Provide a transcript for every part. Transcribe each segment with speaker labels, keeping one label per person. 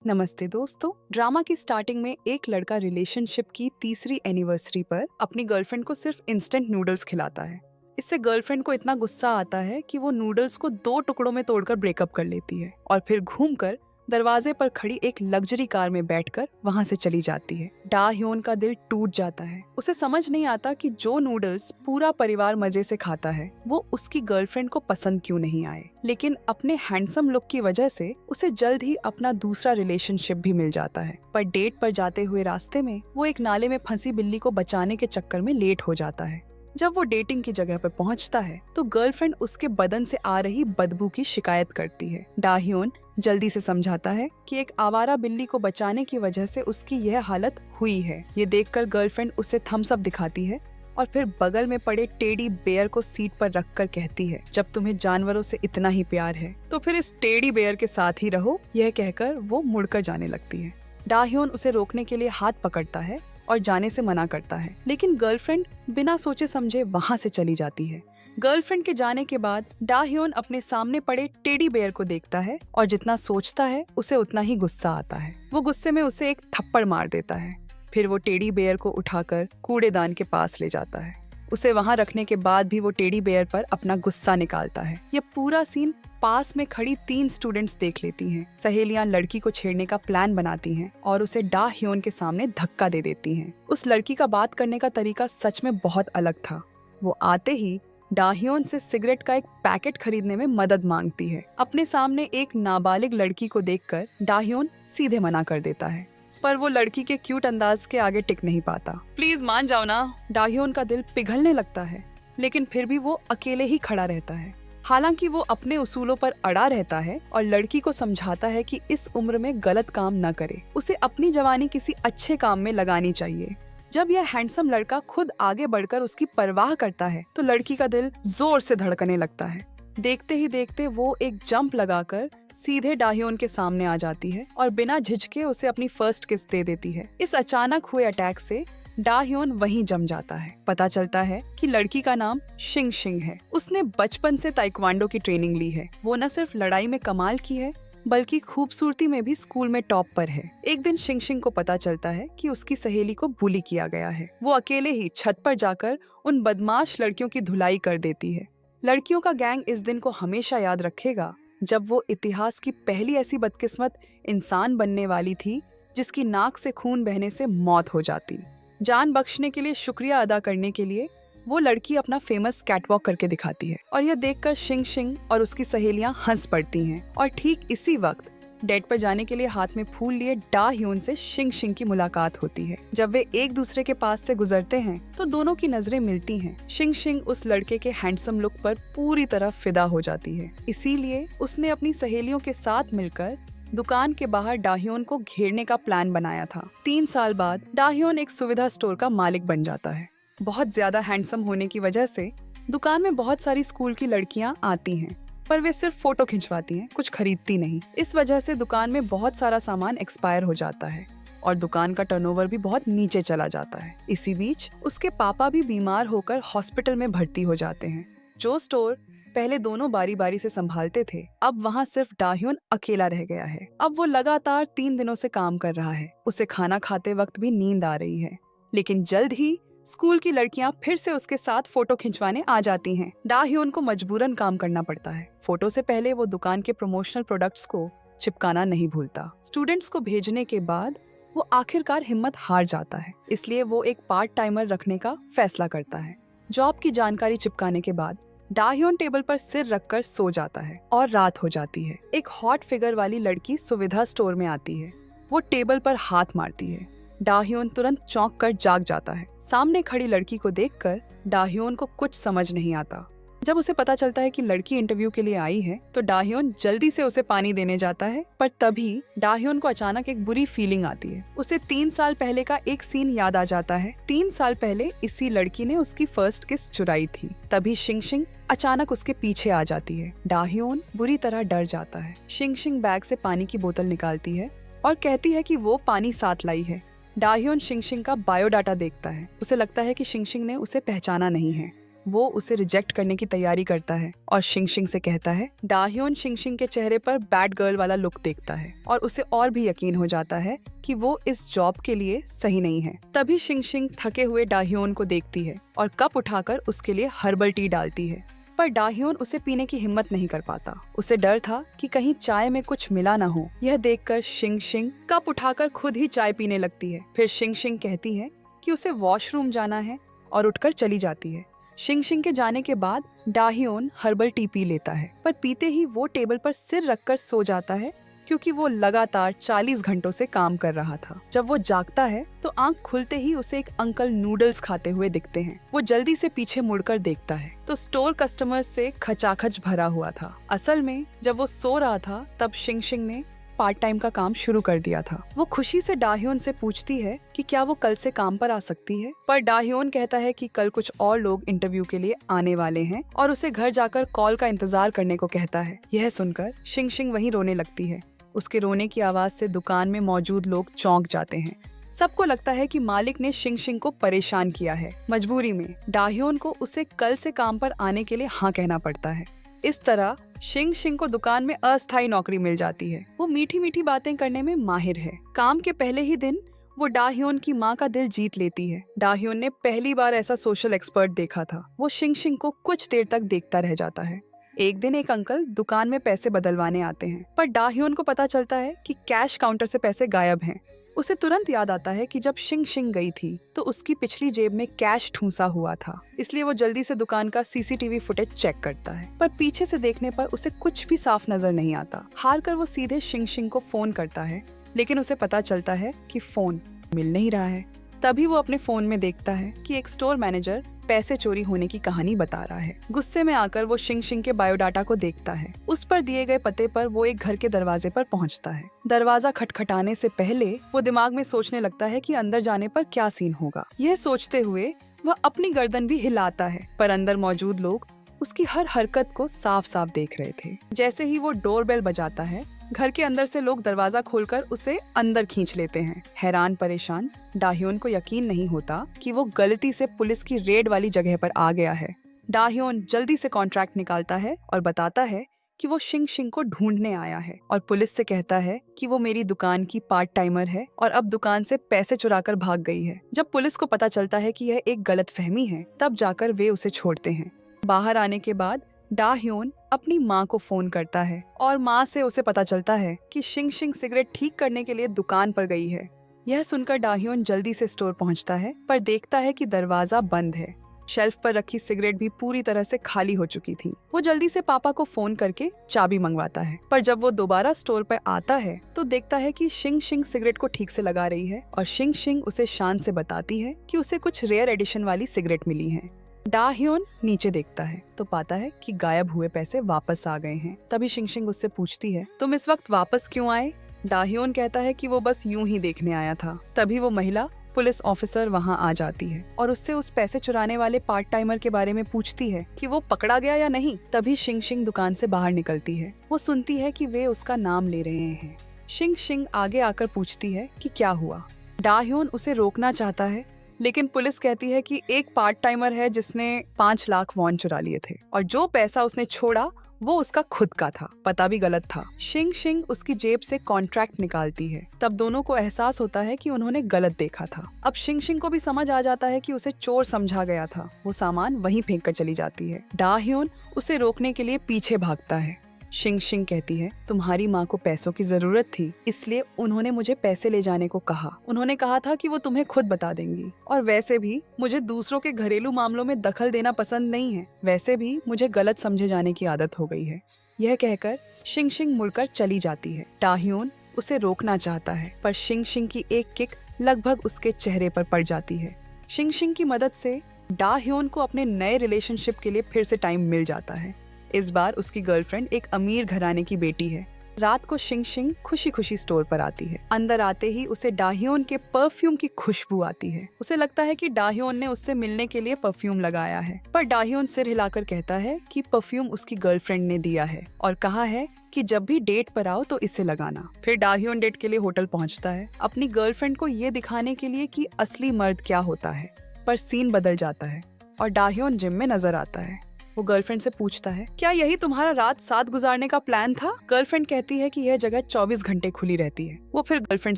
Speaker 1: नमस्ते दोस्तों। ड्रामा की स्टार्टिंग में एक लड़का रिलेशनशिप की तीसरी एनिवर्सरी पर अपनी गर्लफ्रेंड को सिर्फ इंस्टेंट नूडल्स खिलाता है। इससे गर्लफ्रेंड को इतना गुस्सा आता है कि वो नूडल्स को दो टुकड़ों में तोड़कर ब्रेकअप कर लेती है और फिर घूमकर दरवाजे पर खड़ी एक लग्जरी कार में बैठकर वहां से चली जाती है। डा ह्योन का दिल टूट जाता है। उसे समझ नहीं आता कि जो नूडल्स पूरा परिवार मजे से खाता है वो उसकी गर्लफ्रेंड को पसंद क्यों नहीं आए। लेकिन अपने हैंडसम लुक की वजह से उसे जल्द ही अपना दूसरा रिलेशनशिप भी मिल जाता है। पर डेट पर जाते हुए रास्ते में वो एक नाले में फंसी बिल्ली को बचाने के चक्कर में लेट हो जाता है। जब वो डेटिंग की जगह पर पहुंचता है तो गर्लफ्रेंड उसके बदन से आ रही बदबू की शिकायत करती है। डा ह्योन जल्दी से समझाता है कि एक आवारा बिल्ली को बचाने की वजह से उसकी यह हालत हुई है। ये देखकर गर्लफ्रेंड उसे थम्स अप दिखाती है और फिर बगल में पड़े टेडी बेयर को सीट पर रखकर कहती है, जब तुम्हें जानवरों से इतना ही प्यार है तो फिर इस टेडी बेयर के साथ ही रहो। यह कहकर वो मुड़कर जाने लगती है। डा ह्योन उसे रोकने के लिए हाथ पकड़ता है और जाने से मना करता है, लेकिन गर्लफ्रेंड बिना सोचे समझे वहां से चली जाती है। गर्लफ्रेंड के जाने के बाद डा ह्योन अपने सामने पड़े टेडी बेयर को देखता है और जितना सोचता है उसे उतना ही गुस्सा आता है। वो गुस्से में उसे एक थप्पड़ मार देता है। फिर वो टेडी बेयर को उठाकर कूड़ेदान के पास ले जाता है। उसे वहां रखने के बाद भी वो टेडी बेयर पर अपना गुस्सा निकालता है। यह पूरा सीन पास में खड़ी 3 स्टूडेंट्स देख लेती हैं। सहेलियां लड़की को छेड़ने का प्लान बनाती हैं और उसे डा ह्योन के सामने धक्का दे देती हैं। उस लड़की का बात करने का तरीका सच में बहुत अलग था। वो आते ही डा ह्योन से सिगरेट का एक पैकेट खरीदने में मदद मांगती है। अपने सामने एक नाबालिग लड़की को देखकर डा ह्योन सीधे मना कर देता है, पर वो लड़की के क्यूट अंदाज के आगे टिक नहीं पाता। प्लीज मान जाओ ना। डा ह्योन का दिल पिघलने लगता है, लेकिन फिर भी वो अकेले ही खड़ा रहता है। हालांकि वो अपने उसूलों पर अड़ा रहता है और लड़की को समझाता है कि इस उम्र में गलत काम न करे, उसे अपनी जवानी किसी अच्छे काम में लगानी चाहिए। जब यह हैंडसम लड़का खुद आगे बढ़कर उसकी परवाह करता है तो लड़की का दिल जोर से धड़कने लगता है। देखते ही देखते वो एक जंप लगाकर सीधे डा ह्योन के सामने आ जाती है और बिना झिझके उसे अपनी फर्स्ट किस दे देती है। इस अचानक हुए अटैक से डा ह्योन वहीं जम जाता है। पता चलता है कि लड़की का नाम शिंग शिंग है। उसने बचपन से ताइक्वांडो की ट्रेनिंग ली है। वो न सिर्फ लड़ाई में कमाल की है बल्कि खूबसूरती में भी स्कूल में टॉप पर है। एक दिन शिंग शिंग को पता चलता है कि उसकी सहेली को बुली किया गया है। वो अकेले ही छत पर जाकर उन बदमाश लड़कियों की धुलाई कर देती है। लड़कियों का गैंग इस दिन को हमेशा याद रखेगा जब वो इतिहास की पहली ऐसी बदकिस्मत इंसान बनने वाली थी जिसकी नाक से खून बहने से मौत हो जाती। जान बख्शने के लिए शुक्रिया अदा करने के लिए वो लड़की अपना फेमस कैटवॉक करके दिखाती है और यह देखकर शिंग शिंग और उसकी सहेलियां हंस पड़ती हैं। और ठीक इसी वक्त डेट पर जाने के लिए हाथ में फूल लिए डा ह्योन से शिंग शिंग की मुलाकात होती है। जब वे एक दूसरे के पास से गुजरते हैं तो दोनों की नजरें मिलती हैं। शिंग शिंग उस लड़के के हैंडसम लुक पर पूरी तरह फिदा हो जाती है। इसीलिए उसने अपनी सहेलियों के साथ मिलकर दुकान के बाहर डा ह्योन को घेरने का प्लान बनाया था। 3 साल बाद डा ह्योन एक सुविधा स्टोर का मालिक बन जाता है। बहुत ज्यादा हैंडसम होने की वजह से दुकान में बहुत सारी स्कूल की लड़कियां आती हैं, पर वे सिर्फ फोटो खिंचवाती हैं, कुछ खरीदती नहीं। इस वजह से दुकान में बहुत सारा सामान एक्सपायर हो जाता है और दुकान का टर्नओवर भी बहुत नीचे चला जाता है। इसी बीच उसके पापा भी बीमार होकर हॉस्पिटल में भर्ती हो जाते हैं। जो स्टोर पहले दोनों बारी बारी से संभालते थे, अब वहाँ सिर्फ डा ह्योन अकेला रह गया है। अब वो लगातार 3 दिनों से काम कर रहा है। उसे खाना खाते वक्त भी नींद आ रही है, लेकिन जल्द ही स्कूल की लड़कियां फिर से उसके साथ फोटो खिंचवाने आ जाती हैं। डा ह्योन को मजबूरन काम करना पड़ता है। फोटो से पहले वो दुकान के प्रमोशनल प्रोडक्ट्स को चिपकाना नहीं भूलता। स्टूडेंट्स को भेजने के बाद वो आखिरकार हिम्मत हार जाता है, इसलिए वो एक पार्ट टाइमर रखने का फैसला करता है। जॉब की जानकारी चिपकाने के बाद डा ह्योन टेबल पर सिर रखकर सो जाता है और रात हो जाती है। एक हॉट फिगर वाली लड़की सुविधा स्टोर में आती है। वो टेबल पर हाथ मारती है। डा ह्योन तुरंत चौंक कर जाग जाता है। सामने खड़ी लड़की को देखकर डा ह्योन को कुछ समझ नहीं आता। जब उसे पता चलता है कि लड़की इंटरव्यू के लिए आई है तो डा ह्योन जल्दी से उसे पानी देने जाता है, पर तभी डा ह्योन को अचानक एक बुरी फीलिंग आती है। उसे 3 साल पहले का एक सीन याद आ जाता है। 3 साल पहले इसी लड़की ने उसकी फर्स्ट किस चुराई थी। तभी शिंग शिंग अचानक उसके पीछे आ जाती है। डा ह्योन बुरी तरह डर जाता है। शिंग शिंग बैग से पानी की बोतल निकालती है और कहती है कि वो पानी साथ लाई है। डा ह्योन शिंग शिंग का बायोडाटा देखता है। उसे लगता है कि शिंग शिंग ने उसे पहचाना नहीं है। वो उसे रिजेक्ट करने की तैयारी करता है और शिंगशिंग से कहता है। डाह्योन शिंगशिंग के चेहरे पर बैड गर्ल वाला लुक देखता है और उसे और भी यकीन हो जाता है कि वो इस जॉब के लिए सही नहीं है। तभी शिंगशिंग थके हुए डाह्योन को देखती है और कप उठाकर उसके लिए हर्बल टी डालती है, पर डाह्योन उसे पीने की हिम्मत नहीं कर पाता। उसे डर था कि कहीं चाय में कुछ मिला न हो। यह देखकर शिंगशिंग कप उठाकर खुद ही चाय पीने लगती है। फिर शिंगशिंग कहती है कि उसे वॉशरूम जाना है और उठकर चली जाती है। शिंगशिंग के जाने के बाद डाह्योन हर्बल टी पी लेता है, पर पीते ही वो टेबल पर सिर रखकर सो जाता है क्योंकि वो लगातार 40 घंटों से काम कर रहा था। जब वो जागता है तो आंख खुलते ही उसे एक अंकल नूडल्स खाते हुए दिखते हैं। वो जल्दी से पीछे मुड़कर देखता है तो स्टोर कस्टमर से खचाखच भरा हुआ था। असल में जब वो सो रहा था तब शिंगशिंग ने पार्ट टाइम का काम शुरू कर दिया था। वो खुशी से डाह्योन से पूछती है कि क्या वो कल से काम पर आ सकती है, पर डाह्योन कहता है कि कल कुछ और लोग इंटरव्यू के लिए आने वाले हैं और उसे घर जाकर कॉल का इंतजार करने को कहता है। यह सुनकर शिंगशिंग वहीं रोने लगती है। उसके रोने की आवाज से दुकान में मौजूद लोग चौंक जाते हैं। सबको लगता है कि मालिक ने शिंगशिंग को परेशान किया है। मजबूरी में डाह्योन को उसे कल से काम पर आने के लिए हाँ कहना पड़ता है। इस तरह शिंगशिंग को दुकान में अस्थायी नौकरी मिल जाती है। वो मीठी मीठी बातें करने में माहिर है। काम के पहले ही दिन वो डाह्योन की माँ का दिल जीत लेती है। डाह्योन ने पहली बार ऐसा सोशल एक्सपर्ट देखा था। वो शिंगशिंग को कुछ देर तक देखता रह जाता है। एक दिन एक अंकल दुकान में पैसे बदलवाने आते हैं, पर डाह्योन को पता चलता है कि कैश काउंटर से पैसे गायब हैं। उसे तुरंत याद आता है कि जब शिंगशिंग गई थी तो उसकी पिछली जेब में कैश ठूंसा हुआ था। इसलिए वो जल्दी से दुकान का सीसीटीवी फुटेज चेक करता है, पर पीछे से देखने पर उसे कुछ भी साफ नजर नहीं आता। हार कर वो सीधे शिंगशिंग को फोन करता है, लेकिन उसे पता चलता है कि फोन मिल नहीं रहा है। तभी वो अपने फोन में देखता है कि एक स्टोर मैनेजर पैसे चोरी होने की कहानी बता रहा है। गुस्से में आकर वो शिंगशिंग के बायोडाटा को देखता है। उस पर दिए गए पते पर वो एक घर के दरवाजे पर पहुंचता है। दरवाजा खटखटाने से पहले वो दिमाग में सोचने लगता है कि अंदर जाने पर क्या सीन होगा। यह सोचते हुए वह अपनी गर्दन भी हिलाता है, पर अंदर मौजूद लोग उसकी हर हरकत को साफ साफ देख रहे थे। जैसे ही वो डोरबेल बजाता है, घर के अंदर से लोग दरवाजा खोलकर उसे अंदर खींच लेते हैं। हैरान परेशान डाह्योन को यकीन नहीं होता कि वो गलती से पुलिस की रेड वाली जगह पर आ गया है। डाह्योन जल्दी से कॉन्ट्रैक्ट निकालता है और बताता है कि वो शिंगशिंग को ढूंढने आया है और पुलिस से कहता है कि वो मेरी दुकान की पार्ट टाइमर है और अब दुकान से पैसे चुराकर भाग गई है। जब पुलिस को पता चलता है कि यह एक गलतफहमी है, तब जाकर वे उसे छोड़ते हैं। बाहर आने के बाद डाह्योन अपनी माँ को फोन करता है और माँ से उसे पता चलता है कि शिंगशिंग सिगरेट ठीक करने के लिए दुकान पर गई है। यह सुनकर डाह्योन जल्दी से स्टोर पहुँचता है, पर देखता है कि दरवाजा बंद है। शेल्फ पर रखी सिगरेट भी पूरी तरह से खाली हो चुकी थी। वो जल्दी से पापा को फोन करके चाबी मंगवाता है, पर जब वो दोबारा स्टोर पर आता है तो देखता है कि शिंगशिंग सिगरेट को ठीक से लगा रही है और शिंगशिंग उसे शान से बताती है कि उसे कुछ रेयर एडिशन वाली सिगरेट मिली है। डाह्योन नीचे देखता है तो पाता है कि गायब हुए पैसे वापस आ गए हैं। तभी शिंगशिंग उससे पूछती है, तुम इस वक्त वापस क्यों आए? डाह्योन कहता है कि वो बस यूं ही देखने आया था। तभी वो महिला पुलिस ऑफिसर वहां आ जाती है और उससे उस पैसे चुराने वाले पार्ट टाइमर के बारे में पूछती है कि वो पकड़ा गया या नहीं। तभी शिंगशिंग दुकान से बाहर निकलती है। वो सुनती है कि वे उसका नाम ले रहे हैं। शिंगशिंग आगे आकर पूछती है कि क्या हुआ। डाह्योन उसे रोकना चाहता है, लेकिन पुलिस कहती है कि एक पार्ट टाइमर है जिसने 5 लाख वॉन चुरा लिए थे और जो पैसा उसने छोड़ा वो उसका खुद का था। पता भी गलत था। शिंगशिंग उसकी जेब से कॉन्ट्रैक्ट निकालती है। तब दोनों को एहसास होता है कि उन्होंने गलत देखा था। अब शिंगशिंग को भी समझ आ जाता है कि उसे चोर समझा गया था। वो सामान वहीं फेंक कर चली जाती है। डाह्योन उसे रोकने के लिए पीछे भागता है। शिंगशिंग कहती है, तुम्हारी माँ को पैसों की जरूरत थी, इसलिए उन्होंने मुझे पैसे ले जाने को कहा। उन्होंने कहा था कि वो तुम्हें खुद बता देंगी। और वैसे भी मुझे दूसरों के घरेलू मामलों में दखल देना पसंद नहीं है। वैसे भी मुझे गलत समझे जाने की आदत हो गई है। यह कहकर शिंगशिंग मुड़कर चली जाती है। डाह्योन उसे रोकना चाहता है, पर शिंगशिंग की एक किक लगभग उसके चेहरे पर पड़ जाती है। शिंगशिंग की मदद से डाह्योन को अपने नए रिलेशनशिप के लिए फिर से टाइम मिल जाता है। इस बार उसकी गर्लफ्रेंड एक अमीर घराने की बेटी है। रात को शिंगशिंग खुशी खुशी स्टोर पर आती है। अंदर आते ही उसे डाह्योन के परफ्यूम की खुशबू आती है। उसे लगता है कि डाह्योन ने उससे मिलने के लिए परफ्यूम लगाया है, पर डाह्योन सिर हिलाकर कहता है कि परफ्यूम उसकी गर्लफ्रेंड ने दिया है और कहा है कि जब भी डेट पर आओ तो इसे लगाना। फिर डाह्योन डेट के लिए होटल पहुंचता है, अपनी गर्लफ्रेंड को ये दिखाने के लिए कि असली मर्द क्या होता है। पर सीन बदल जाता है। और डाह्योन जिम में नजर आता है। वो गर्लफ्रेंड से पूछता है, क्या यही तुम्हारा रात साथ गुजारने का प्लान था? गर्लफ्रेंड कहती है कि यह जगह 24 घंटे खुली रहती है। वो फिर गर्लफ्रेंड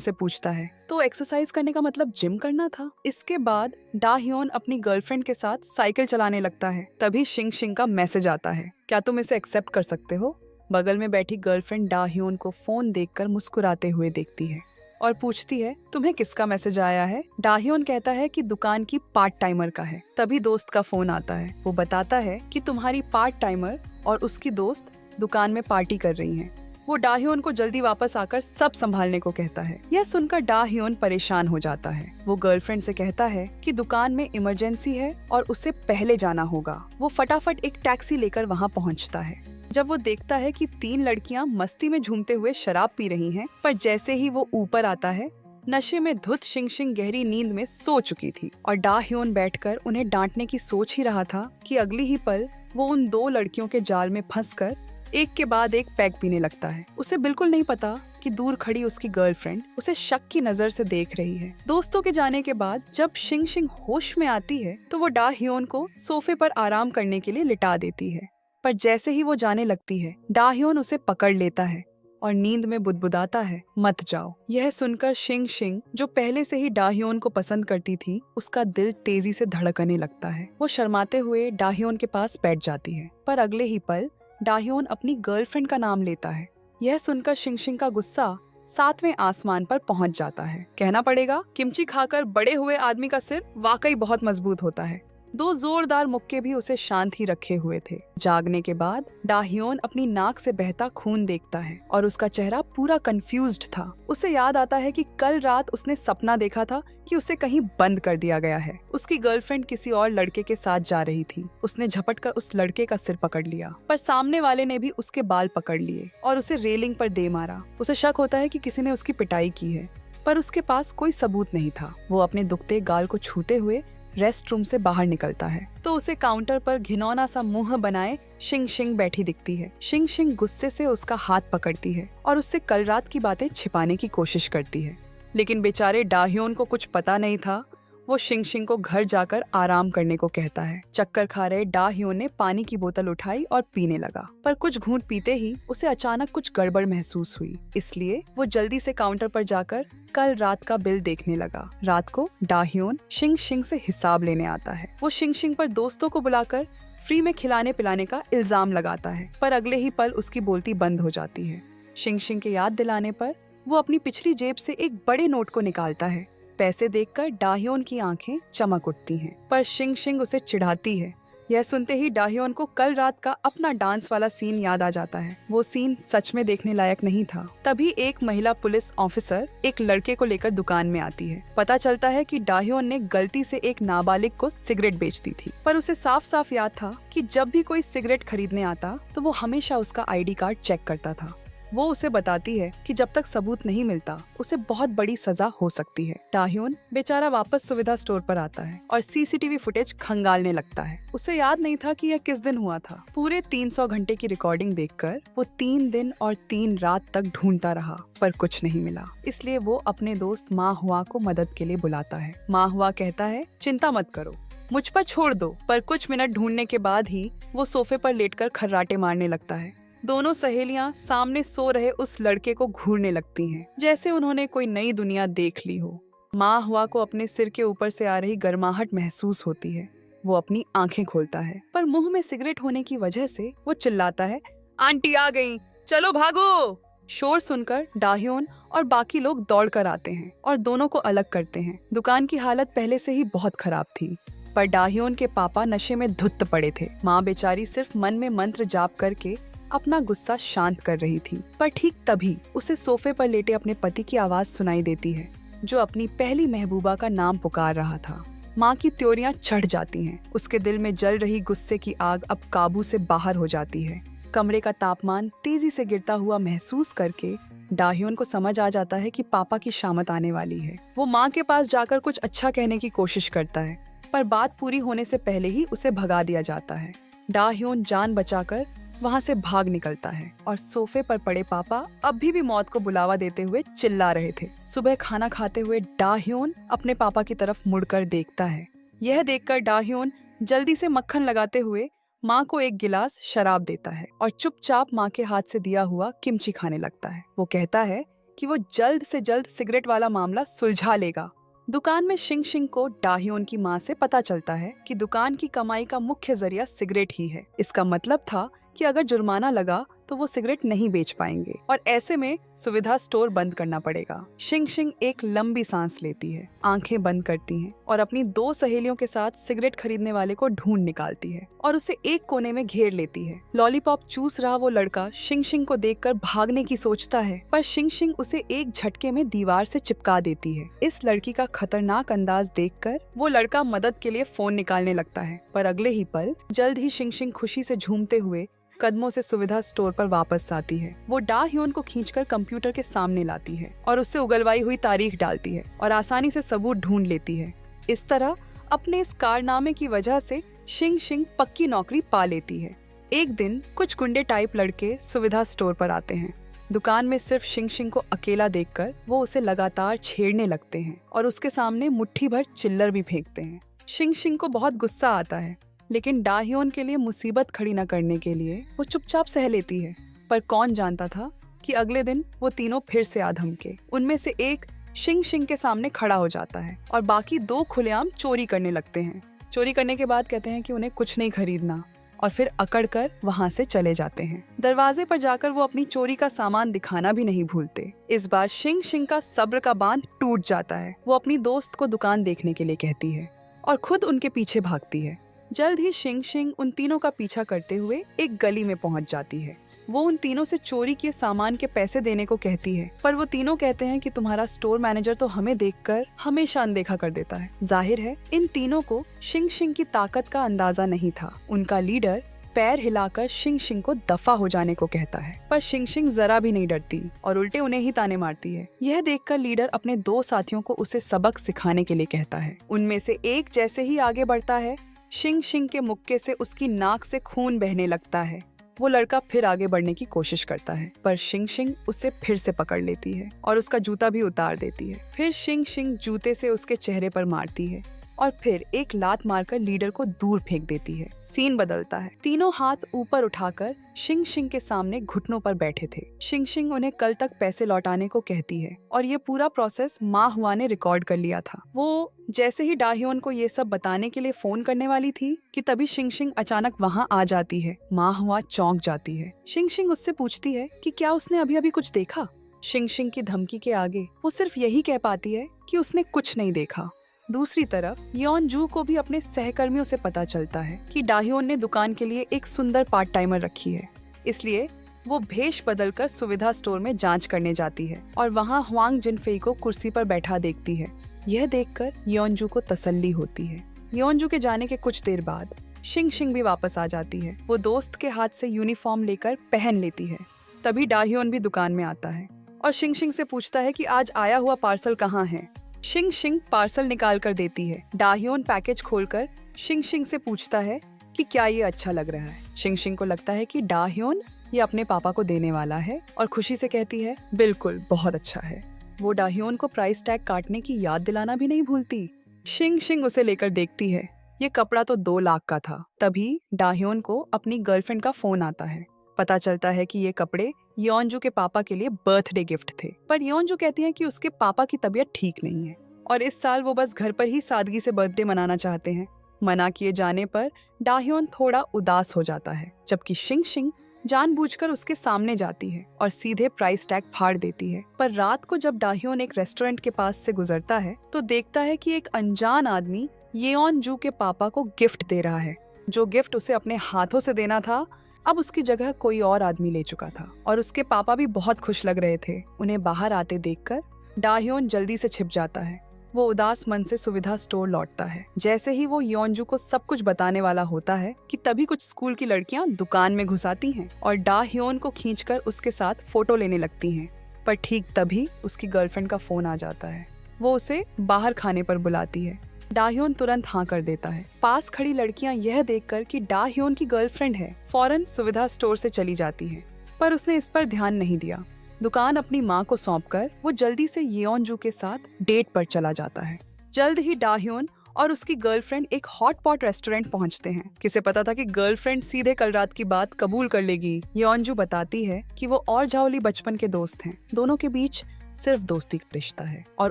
Speaker 1: से पूछता है, तो एक्सरसाइज करने का मतलब जिम करना था? इसके बाद डाह्योन अपनी गर्लफ्रेंड के साथ साइकिल चलाने लगता है। तभी शिंग शिंग का मैसेज आता है, क्या तुम इसे एक्सेप्ट कर सकते हो? बगल में बैठी गर्लफ्रेंड डाह्योन को फोन देखकर मुस्कुराते हुए देखती है और पूछती है, तुम्हें किसका मैसेज आया है? डाह्योन कहता है कि दुकान की पार्ट टाइमर का है। तभी दोस्त का फोन आता है। वो बताता है कि तुम्हारी पार्ट टाइमर और उसकी दोस्त दुकान में पार्टी कर रही हैं। वो डाह्योन को जल्दी वापस आकर सब संभालने को कहता है। यह सुनकर डाह्योन परेशान हो जाता है। वो गर्लफ्रेंड से कहता है कि दुकान में इमरजेंसी है और उसे पहले जाना होगा। वो फटाफट एक टैक्सी लेकर वहाँ पहुँचता है। जब वो देखता है कि 3 लड़कियां मस्ती में झूमते हुए शराब पी रही हैं, पर जैसे ही वो ऊपर आता है, नशे में धुत शिंग शिंग गहरी नींद में सो चुकी थी और डाह्योन बैठकर उन्हें डांटने की सोच ही रहा था कि अगली ही पल वो उन 2 लड़कियों के जाल में फंसकर एक के बाद एक पैग पीने लगता है। उसे बिल्कुल नहीं पता कि दूर खड़ी उसकी गर्लफ्रेंड उसे शक की नजर से देख रही है। दोस्तों के जाने के बाद जब शिंग शिंग होश में आती है तो वो डाह्योन को सोफे पर आराम करने के लिए लिटा देती है। पर जैसे ही वो जाने लगती है, डाह्योन उसे पकड़ लेता है और नींद में बुदबुदाता है, मत जाओ। यह सुनकर शिंग शिंग, जो पहले से ही डाह्योन को पसंद करती थी, उसका दिल तेजी से धड़कने लगता है। वो शर्माते हुए डाह्योन के पास बैठ जाती है, पर अगले ही पल डाह्योन अपनी गर्लफ्रेंड का नाम लेता है। यह सुनकर शिंग शिंग का गुस्सा 7वें आसमान पर पहुंच जाता है। कहना पड़ेगा, किमची खाकर बड़े हुए आदमी का सिर वाकई बहुत मजबूत होता है। 2 जोरदार मुक्के भी उसे शांत ही रखे हुए थे। जागने के बाद डाह्योन अपनी नाक से बहता खून देखता है और उसका चेहरा पूरा कंफ्यूज्ड था। उसे याद आता है कि कल रात उसने सपना देखा था कि उसे कहीं बंद कर दिया गया है। उसकी गर्लफ्रेंड किसी और लड़के के साथ जा रही थी। उसने झपटकर उस लड़के का सिर पकड़ लिया, पर सामने वाले ने भी उसके बाल पकड़ लिए और उसे रेलिंग पर दे मारा। उसे शक होता है कि किसी ने उसकी पिटाई की है, पर उसके पास कोई सबूत नहीं था। वो अपने दुखते गाल को छूते हुए रेस्ट रूम से बाहर निकलता है तो उसे काउंटर पर घिनौना सा मुंह बनाए शिंग शिंग बैठी दिखती है। शिंग शिंग गुस्से से उसका हाथ पकड़ती है और उससे कल रात की बातें छिपाने की कोशिश करती है, लेकिन बेचारे डाह्योन को कुछ पता नहीं था। वो शिंग शिंग को घर जाकर आराम करने को कहता है। चक्कर खा रहे डाह्योन ने पानी की बोतल उठाई और पीने लगा, पर कुछ घूंट पीते ही उसे अचानक कुछ गड़बड़ महसूस हुई। इसलिए वो जल्दी से काउंटर पर जाकर कल रात का बिल देखने लगा। रात को डाह्योन शिंग शिंग से हिसाब लेने आता है। वो शिंग शिंग पर दोस्तों को बुलाकर फ्री में खिलाने पिलाने का इल्जाम लगाता है, पर अगले ही पल उसकी बोलती बंद हो जाती है। शिंग शिंग के याद दिलाने पर वो अपनी पिछली जेब से एक बड़े नोट को निकालता है। पैसे देखकर डाह्योन की आंखें चमक उठती हैं, पर शिंग शिंग उसे चिढ़ाती है। यह सुनते ही डाह्योन को कल रात का अपना डांस वाला सीन याद आ जाता है। वो सीन सच में देखने लायक नहीं था। तभी एक महिला पुलिस ऑफिसर एक लड़के को लेकर दुकान में आती है। पता चलता है कि डाह्योन ने गलती से एक नाबालिग को सिगरेट बेच दी थी, पर उसे साफ साफ याद था कि जब भी कोई सिगरेट खरीदने आता तो वो हमेशा उसका ID कार्ड चेक करता था। वो उसे बताती है कि जब तक सबूत नहीं मिलता उसे बहुत बड़ी सजा हो सकती है। डाह्योन बेचारा वापस सुविधा स्टोर पर आता है और CCTV फुटेज खंगालने लगता है। उसे याद नहीं था कि यह किस दिन हुआ था। पूरे 300 घंटे की रिकॉर्डिंग देखकर वो 3 दिन और 3 रात तक ढूंढता रहा, पर कुछ नहीं मिला। इसलिए वो अपने दोस्त मा हुआ को मदद के लिए बुलाता है। मा हुआ कहता है, चिंता मत करो, मुझ पर छोड़ दो। पर कुछ मिनट ढूंढने के बाद ही वो सोफे पर लेटकर खर्राटे मारने लगता है। दोनों सहेलियां सामने सो रहे उस लड़के को घूरने लगती हैं, जैसे उन्होंने कोई नई दुनिया देख ली हो। माँ हुआ को अपने सिर के ऊपर से आ रही गर्माहट महसूस होती है। वो अपनी आंखें खोलता है, पर मुंह में सिगरेट होने की वजह से वो चिल्लाता है, आंटी आ गई, चलो भागो। शोर सुनकर डाह्योन और बाकी लोग दौड़ कर आते हैं और दोनों को अलग करते हैं। दुकान की हालत पहले से ही बहुत खराब थी, पर डाह्योन के पापा नशे में धुत पड़े थे। माँ बेचारी सिर्फ मन में मंत्र जाप करके अपना गुस्सा शांत कर रही थी, पर ठीक तभी उसे सोफे पर लेटे अपने पति की आवाज सुनाई देती है, जो अपनी पहली महबूबा का नाम पुकार रहा था। माँ की त्योरियां चढ़ जाती हैं। उसके दिल में जल रही गुस्से की आग अब काबू से बाहर हो जाती है। कमरे का तापमान तेजी से गिरता हुआ महसूस करके डाह्योन को समझ आ जाता है कि पापा की शामत आने वाली है। वो माँ के पास जाकर कुछ अच्छा कहने की कोशिश करता है, पर बात पूरी होने से पहले ही उसे भगा दिया जाता है। डाह्योन जान बचाकर वहाँ से भाग निकलता है और सोफे पर पड़े पापा अब भी मौत को बुलावा देते हुए चिल्ला रहे थे। सुबह खाना खाते हुए डाह्योन अपने पापा की तरफ मुड़कर देखता है। यह देखकर डाह्योन जल्दी से मक्खन लगाते हुए माँ को एक गिलास शराब देता है और चुपचाप माँ के हाथ से दिया हुआ किमची खाने लगता है। वो कहता है कि वो जल्द से जल्द सिगरेट वाला मामला सुलझा लेगा। दुकान में शिंग शिंग को डाह्योन की माँ से पता चलता है कि दुकान की कमाई का मुख्य जरिया सिगरेट ही है। इसका मतलब था कि अगर जुर्माना लगा तो वो सिगरेट नहीं बेच पाएंगे और ऐसे में सुविधा स्टोर बंद करना पड़ेगा। शिंग शिंग एक लंबी सांस लेती है, आंखें बंद करती है और अपनी 2 सहेलियों के साथ सिगरेट खरीदने वाले को ढूंढ निकालती है और उसे एक कोने में घेर लेती है। लॉलीपॉप चूस रहा वो लड़का शिंग शिंग को देखकर भागने की सोचता है, पर शिंग शिंग उसे एक झटके में दीवार से चिपका देती है। इस लड़की का खतरनाक अंदाज देखकर वो लड़का मदद के लिए फोन निकालने लगता है, पर अगले ही पल जल्द ही शिंग शिंग खुशी से झूमते हुए कदमों से सुविधा स्टोर पर वापस आती है। वो डाह्योन को खींचकर कंप्यूटर के सामने लाती है और उससे उगलवाई हुई तारीख डालती है और आसानी से सबूत ढूंढ लेती है। इस तरह अपने इस कारनामे की वजह से शिंग शिंग पक्की नौकरी पा लेती है। एक दिन कुछ गुंडे टाइप लड़के सुविधा स्टोर पर आते हैं। दुकान में सिर्फ शिंग शिंग को अकेला देखकर वो उसे लगातार छेड़ने लगते हैं और उसके सामने मुट्ठी भर चिल्लर भी फेंकते हैं। शिंग शिंग को बहुत गुस्सा आता है, लेकिन डाह्योन के लिए मुसीबत खड़ी न करने के लिए वो चुपचाप सह लेती है। पर कौन जानता था कि अगले दिन वो तीनों फिर से आ धमके। उनमें से एक शिंग शिंग के सामने खड़ा हो जाता है और बाकी 2 खुलेआम चोरी करने लगते हैं। चोरी करने के बाद कहते हैं कि उन्हें कुछ नहीं खरीदना और फिर अकड़ कर वहाँ से चले जाते हैं। दरवाजे पर जाकर वो अपनी चोरी का सामान दिखाना भी नहीं भूलते। इस बार शिंग शिंग का सब्र का बांध टूट जाता है। वो अपनी दोस्त को दुकान देखने के लिए कहती है और खुद उनके पीछे भागती है। जल्द ही शिंग शिंग उन तीनों का पीछा करते हुए एक गली में पहुंच जाती है। वो उन तीनों से चोरी किए सामान के पैसे देने को कहती है, पर वो तीनों कहते हैं कि तुम्हारा स्टोर मैनेजर तो हमें देखकर हमेशा अनदेखा कर देता है। जाहिर है इन तीनों को शिंग शिंग की ताकत का अंदाजा नहीं था। उनका लीडर पैर हिलाकर शिंग शिंग को दफा हो जाने को कहता है, पर शिंग शिंग जरा भी नहीं डरती और उल्टे उन्हें ही ताने मारती है। यह देखकर लीडर अपने 2 साथियों को उसे सबक सिखाने के लिए कहता है। उनमें से एक जैसे ही आगे बढ़ता है, शिंग शिंग के मुक्के से उसकी नाक से खून बहने लगता है। वो लड़का फिर आगे बढ़ने की कोशिश करता है, पर शिंग शिंग उसे फिर से पकड़ लेती है और उसका जूता भी उतार देती है। फिर शिंग शिंग जूते से उसके चेहरे पर मारती है और फिर एक लात मारकर लीडर को दूर फेंक देती है। सीन बदलता है। तीनों हाथ ऊपर उठाकर शिंग शिंग के सामने घुटनों पर बैठे थे। शिंग शिंग उन्हें कल तक पैसे लौटाने को कहती है और ये पूरा प्रोसेस माँ हुआ ने रिकॉर्ड कर लिया था। वो जैसे ही डाह्योन को ये सब बताने के लिए फोन करने वाली थी कि तभी शिंग शिंग अचानक वहाँ आ जाती है। माँ हुआ चौंक जाती है। शिंग शिंग उससे पूछती है कि क्या उसने अभी अभी कुछ देखा। शिंग शिंग की धमकी के आगे वो सिर्फ यही कह पाती है कि उसने कुछ नहीं देखा। दूसरी तरफ योन जू को भी अपने सहकर्मियों से पता चलता है कि डाह्योन ने दुकान के लिए एक सुंदर पार्ट टाइमर रखी है, इसलिए वो भेष बदलकर सुविधा स्टोर में जांच करने जाती है और वहाँ हुआंग जिनफेई को कुर्सी पर बैठा देखती है। यह देखकर योनजू को तसल्ली होती है। योनजू के जाने के कुछ देर बाद शिंग शिंग भी वापस आ जाती है। वो दोस्त के हाथ से यूनिफॉर्म लेकर पहन लेती है। तभी डाह्योन भी दुकान में आता है और शिंग शिंग से पूछता है कि आज आया हुआ पार्सल कहाँ है। शिंग शिंग पार्सल निकाल कर देती है। डाह्योन पैकेज खोलकर शिंग शिंग से पूछता है कि क्या ये अच्छा लग रहा है। शिंग शिंग को लगता है कि डाह्योन ये अपने पापा को देने वाला है और खुशी से कहती है बिल्कुल बहुत अच्छा है। वो डाह्योन को प्राइस टैग काटने की याद दिलाना भी नहीं भूलती। शिंग शिंग उसे लेकर देखती है। ये कपड़ा तो 2 लाख का था। तभी डाह्योन को अपनी गर्लफ्रेंड का फोन आता है। पता चलता है कि ये कपड़े योनजू के पापा के लिए बर्थडे गिफ्ट थे, पर योनजू कहती है कि उसके पापा की तबीयत ठीक नहीं है और इस साल वो बस घर पर ही सादगी से बर्थडे मनाना चाहते हैं। मना किए जाने पर डाह्योन थोड़ा उदास हो जाता है, जबकि शिंग शिंग जानबूझकर उसके सामने जाती है और सीधे प्राइस टैग फाड़ देती है। पर रात को जब डाह्योन एक रेस्टोरेंट के पास से गुजरता है तो देखता है कि एक अनजान आदमी येओनजू के पापा को गिफ्ट दे रहा है। जो गिफ्ट उसे अपने हाथों से देना था अब उसकी जगह कोई और आदमी ले चुका था और उसके पापा भी बहुत खुश लग रहे थे। उन्हें बाहर आते देखकर डाह्योन जल्दी से छिप जाता है। वो उदास मन से सुविधा स्टोर लौटता है। जैसे ही वो योनजू को सब कुछ बताने वाला होता है कि तभी कुछ स्कूल की लड़कियां दुकान में घुस आती हैं और डाह्योन को खींचकर उसके साथ फोटो लेने लगती हैं। पर ठीक तभी उसकी गर्लफ्रेंड का फोन आ जाता है। वो उसे बाहर खाने पर बुलाती है। डाह्योन तुरंत हाँ कर देता है। पास खड़ी लड़कियां यह देखकर कि डाह्योन की गर्लफ्रेंड है, फौरन सुविधा स्टोर से चली जाती हैं। पर उसने इस पर ध्यान नहीं दिया। दुकान अपनी माँ को सौंपकर वो जल्दी से येओनजू के साथ डेट पर चला जाता है। जल्द ही डाह्योन और उसकी गर्लफ्रेंड एक हॉट पॉट रेस्टोरेंट पहुंचते हैं। किसे पता था कि गर्लफ्रेंड सीधे कल रात की बात कबूल कर लेगी। योनजू बताती है कि वो और जाओली बचपन के दोस्त हैं। दोनों के बीच सिर्फ दोस्ती का रिश्ता है और